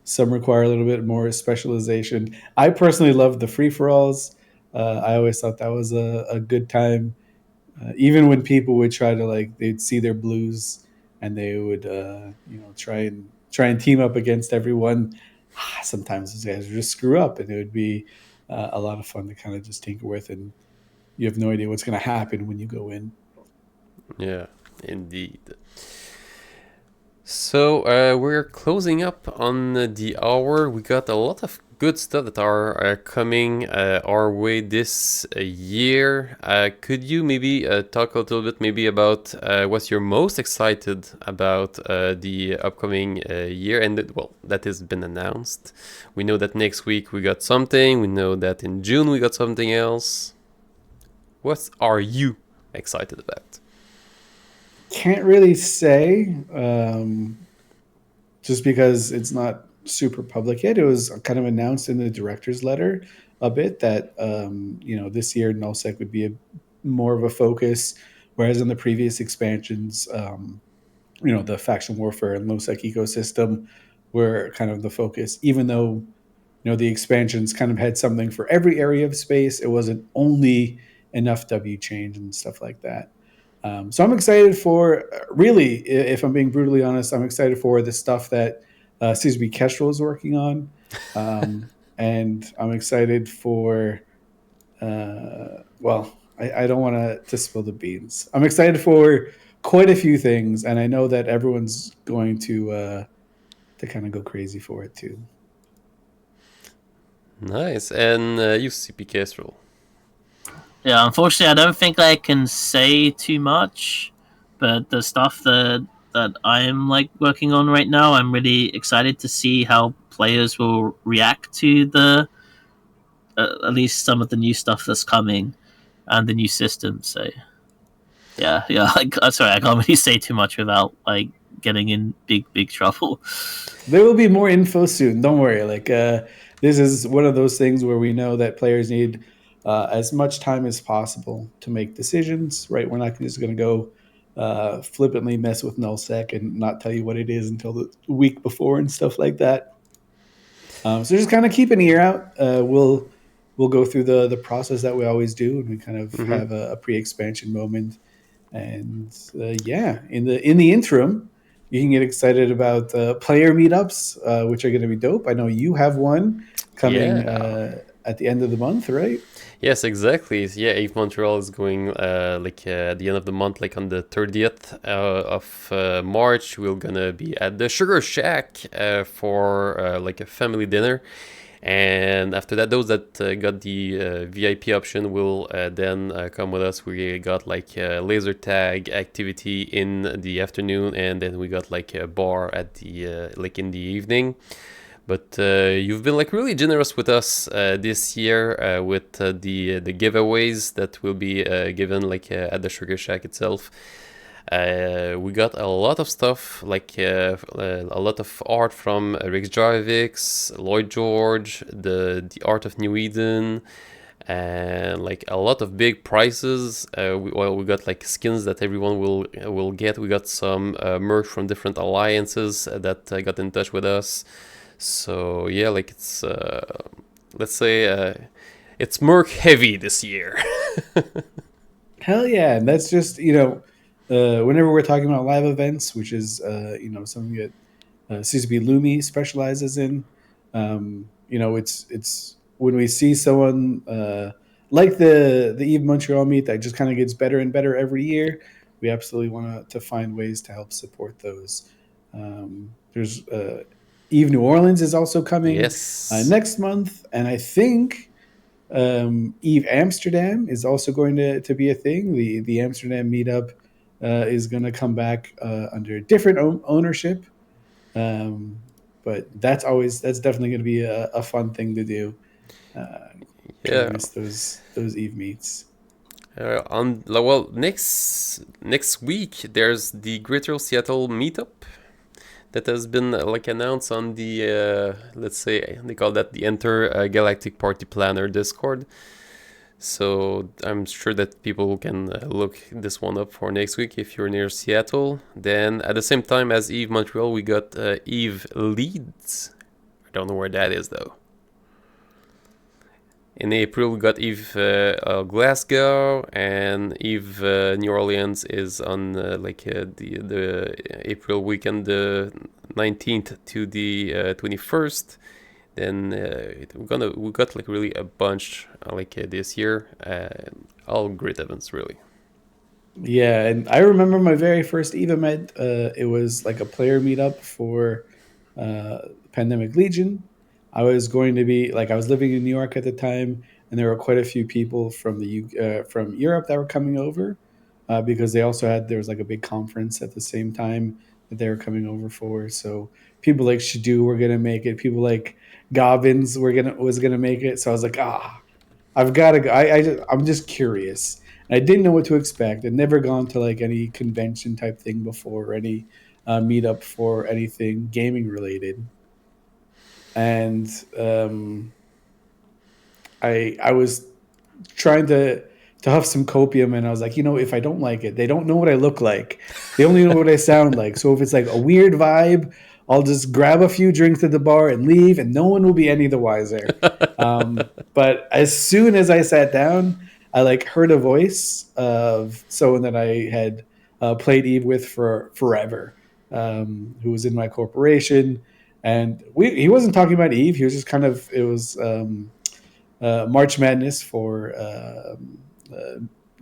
Some require a little bit more specialization. I personally love the free for alls. I always thought that was a good time. Even when people would try to, like, they'd see their blues and they would try and team up against everyone. Sometimes those guys would just screw up, and it would be a lot of fun to kind of just tinker with, and you have no idea what's going to happen when you go in. Yeah, indeed. So we're closing up on the hour. We got a lot of good stuff that are coming our way this year. Could you maybe talk a little bit maybe about what you're most excited about the upcoming year? And well, that has been announced. We know that next week we got something. We know that in June we got something else. What are you excited about? Can't really say, just because it's not super public yet. It was kind of announced in the director's letter a bit that this year nullsec would be more of a focus, whereas in the previous expansions, the faction warfare and lowsec ecosystem were kind of the focus. Even though the expansions kind of had something for every area of space, it wasn't only enough W change and stuff like that. So I'm excited for, really, if I'm being brutally honest, I'm excited for the stuff that CCP Kestrel is working on. And I'm excited for, I don't want to spill the beans. I'm excited for quite a few things, and I know that everyone's going to kind of go crazy for it too. Nice. And you, CP Kestrel. Yeah, unfortunately, I don't think I can say too much, but the stuff that I'm like working on right now, I'm really excited to see how players will react to the at least some of the new stuff that's coming and the new system. So yeah, sorry, I can't really say too much without like getting in big trouble. There will be more info soon. Don't worry. This is one of those things where we know that players need as much time as possible to make decisions. Right? We're not just going to go flippantly mess with nullsec and not tell you what it is until the week before and stuff like that. So just kind of keep an ear out. We'll go through the process that we always do, and we kind of have a pre-expansion moment. And in the interim, you can get excited about player meetups, which are going to be dope. I know you have one coming at the end of the month, right? Yes, exactly. Yeah, EVE Montreal is going at the end of the month, like on the 30th of March. We're gonna be at the Sugar Shack for like a family dinner. And after that, those that got the VIP option will then come with us. We got like a laser tag activity in the afternoon, and then we got like a bar at the like in the evening. But you've been like really generous with us this year with the giveaways that will be given like at the Sugar Shack itself. We got a lot of stuff, like a lot of art from Rick Jarvix, Lloyd George, the Art of New Eden, and like a lot of big prizes. We got like skins that everyone will get. We got some merch from different alliances that got in touch with us. So yeah, like it's let's say it's merc heavy this year. Hell yeah. And that's just, whenever we're talking about live events, which is, something that CCP Lumi specializes in, it's when we see someone like the EVE Montreal meet that just kind of gets better and better every year, we absolutely want to find ways to help support those. There's EVE New Orleans is also coming next month, and I think EVE Amsterdam is also going to be a thing. The Amsterdam meetup is going to come back under different ownership, but that's definitely going to be a fun thing to do. Can't miss those EVE meets. Next week there's the Greater Seattle meetup that has been like announced on the let's say they call that the Enter Galactic Party Planner Discord. So I'm sure that people can look this one up for next week if you're near Seattle. Then at the same time as EVE Montreal, we got EVE Leeds. I don't know where that is though. In April, we got EVE Glasgow, and EVE New Orleans is on the April weekend, the 19th to the 21st. Then we got like really a bunch this year, all great events really. Yeah, and I remember my very first Eve event. It was like a player meetup for Pandemic Legion. I was going to be like I was living in New York at the time, and there were quite a few people from from Europe that were coming over because they also had there was like a big conference at the same time that they were coming over for. So people like Shadu were gonna make it. People like Gobbins was gonna make it. So I was like, I've got to go. I'm just curious. I didn't know what to expect. I'd never gone to like any convention type thing before, or any meetup for anything gaming related. And I was trying to huff some copium, and I was like, if I don't like it, they don't know what I look like. They only know what I sound like. So if it's like a weird vibe, I'll just grab a few drinks at the bar and leave, and no one will be any the wiser. But as soon as I sat down, I like heard a voice of someone that I had played Eve with for forever, who was in my corporation, and he wasn't talking about Eve. He was just kind of it was. March Madness for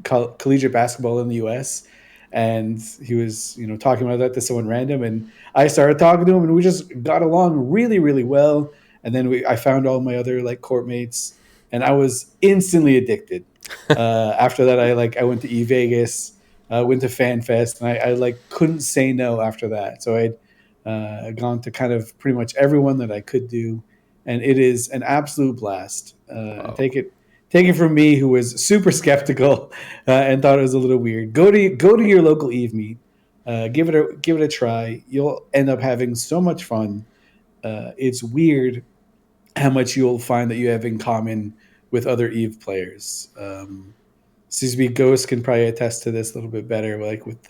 collegiate basketball in the U.S. And he was, talking about that to someone random, and I started talking to him, and we just got along really, really well. And then I found all my other like court mates, and I was instantly addicted. After that, I went to Vegas, went to Fan Fest, and I like couldn't say no after that. So I'd gone to kind of pretty much everyone that I could do, and it is an absolute blast. Wow. Take it from me, who was super skeptical and thought it was a little weird. Go to your local Eve meet. Give it a try. You'll end up having so much fun. It's weird how much you'll find that you have in common with other Eve players. CCP Ghost can probably attest to this a little bit better, like with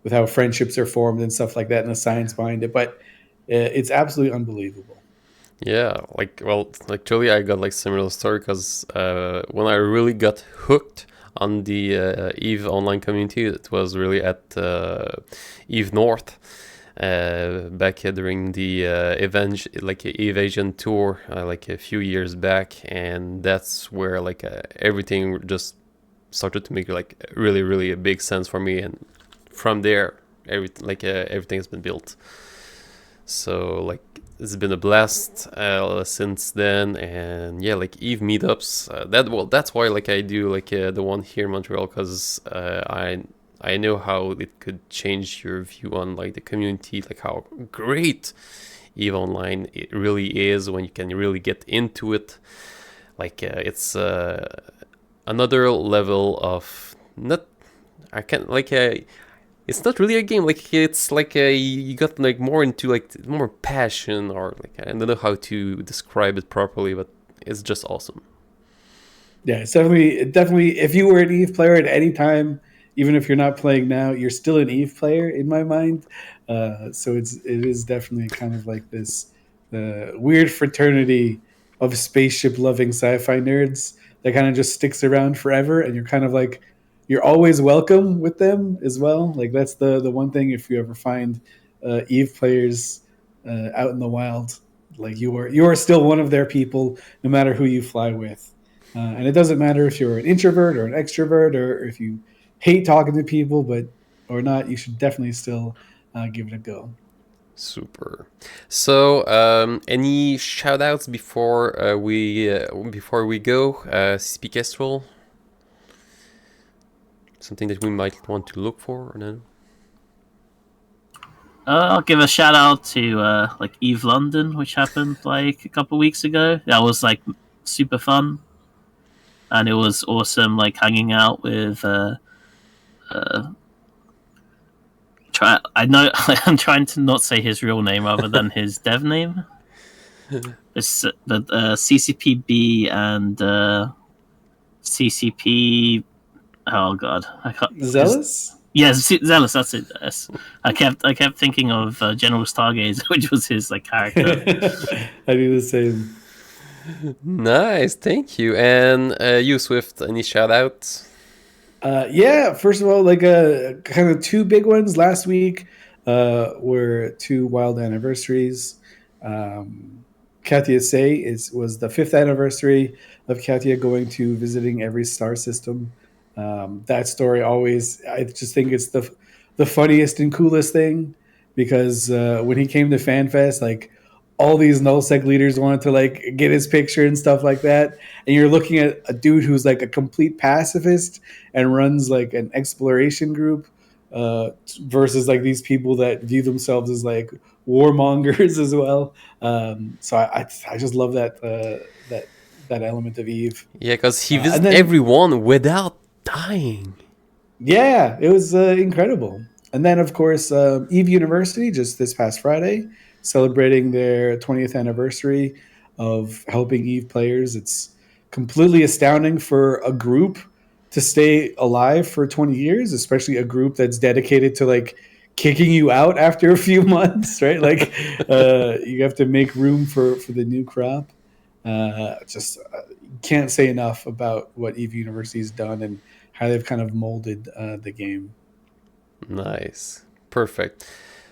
how friendships are formed and stuff like that, and the science behind it. But it's absolutely unbelievable. Yeah, truly, I got like similar story because when I really got hooked on the Eve online community, it was really at Eve North. Back during the evasion tour, like a few years back, and that's where everything just started to make like really, really a big sense for me, and from there, everything has been built. So it's been a blast since then, and yeah, like Eve meetups. That's why I do the one here in Montreal, because I know how it could change your view on like the community, like how great Eve Online it really is when you can really get into it. It's another level of not. I can't it's not really a game. It's you got more into more passion, or I don't know how to describe it properly, but it's just awesome. Yeah, it's definitely. If you were an Eve player at any time, even if you're not playing now, you're still an Eve player in my mind. So it is definitely kind of like this weird fraternity of spaceship loving sci-fi nerds that kind of just sticks around forever, and you're kind of like you're always welcome with them as well. Like that's the one thing, if you ever find Eve players out in the wild, like you are still one of their people, no matter who you fly with. And it doesn't matter if you're an introvert or an extrovert, or if you hate talking to people, but or not, you should definitely still give it a go. Super. So, any shout outs before we go? CCP Kestrel? Something that we might want to look for, or no? I'll give a shout out to Eve London, which happened like a couple weeks ago. That was like super fun, and it was awesome. Like hanging out with. I know I'm trying to not say his real name rather than his dev name. It's the CCPB and CCP. Oh god, I can't. Zealous. Yes, Zealous. That's it. Yes. I kept thinking of General Stargazer, which was his character. I do the same. Nice, thank you. And you, Swift, any shout outs? Yeah, first of all, kind of two big ones last week were two wild anniversaries. Katia Say was the 5th anniversary of Katia going to visiting every star system That story always, I just think it's the funniest and coolest thing because when he came to FanFest, like all these nullsec leaders wanted to like get his picture and stuff like that, and you're looking at a dude who's like a complete pacifist and runs like an exploration group versus like these people that view themselves as like warmongers as well. So I just love that element of Eve. Yeah, because he and visits then- everyone without dying. Yeah, it was incredible. And then, of course, Eve University just this past Friday, celebrating their 20th anniversary of helping Eve players. It's completely astounding for a group to stay alive for 20 years, especially a group that's dedicated to like kicking you out after a few months, right? Like you have to make room for the new crop. Can't say enough about what Eve University's done and how they've kind of molded the game. Nice. Perfect.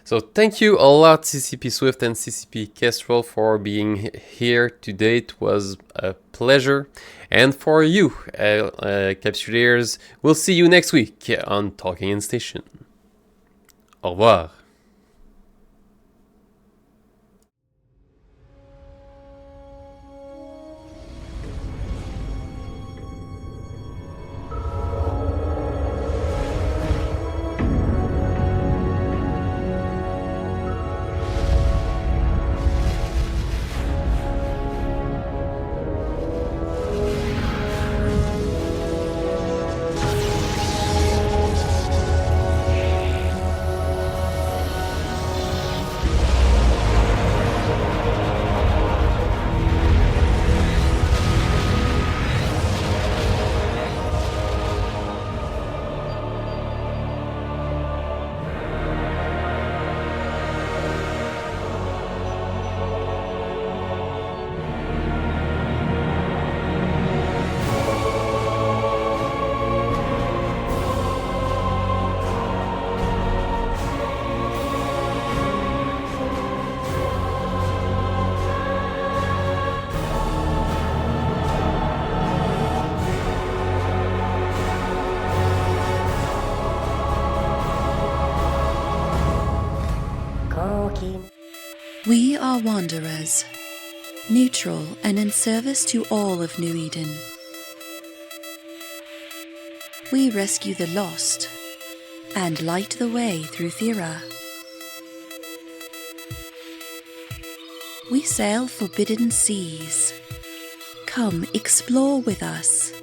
So thank you a lot, CCP Swift and CCP Kestrel, for being here today. It was a pleasure. And for you, Capsuleers, we'll see you next week on Talking in Station. Au revoir. We are wanderers, neutral and in service to all of New Eden. We rescue the lost and light the way through Thera. We sail forbidden seas. Come explore with us.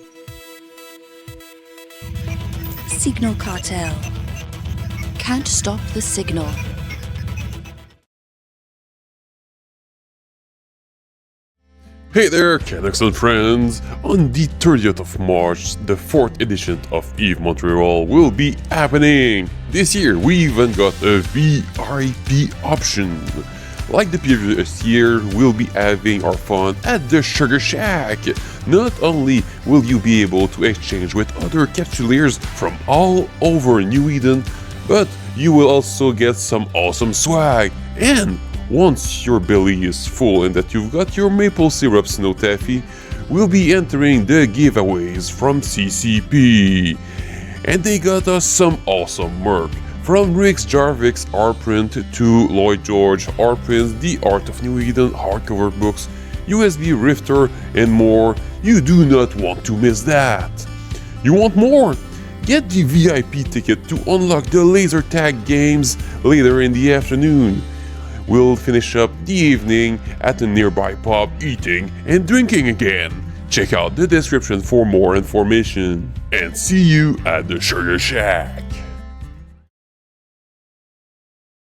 Signal Cartel. Can't stop the signal. Hey there, Canucks and friends! On the 30th of March, the 4th edition of EVE Montreal will be happening! This year, we even got a VIP option. Like the previous year, we'll be having our fun at the Sugar Shack. Not only will you be able to exchange with other capsuleers from all over New Eden, but you will also get some awesome swag. And once your belly is full and that you've got your maple syrup snow taffy, we'll be entering the giveaways from CCP. And they got us some awesome merch. From Rick's Jarvik's art print to Lloyd George art prints, The Art of New Eden hardcover books, USB Rifter, and more. You do not want to miss that. You want more? Get the VIP ticket to unlock the laser tag games later in the afternoon. We'll finish up the evening at a nearby pub eating and drinking again. Check out the description for more information. And see you at the Sugar Shack.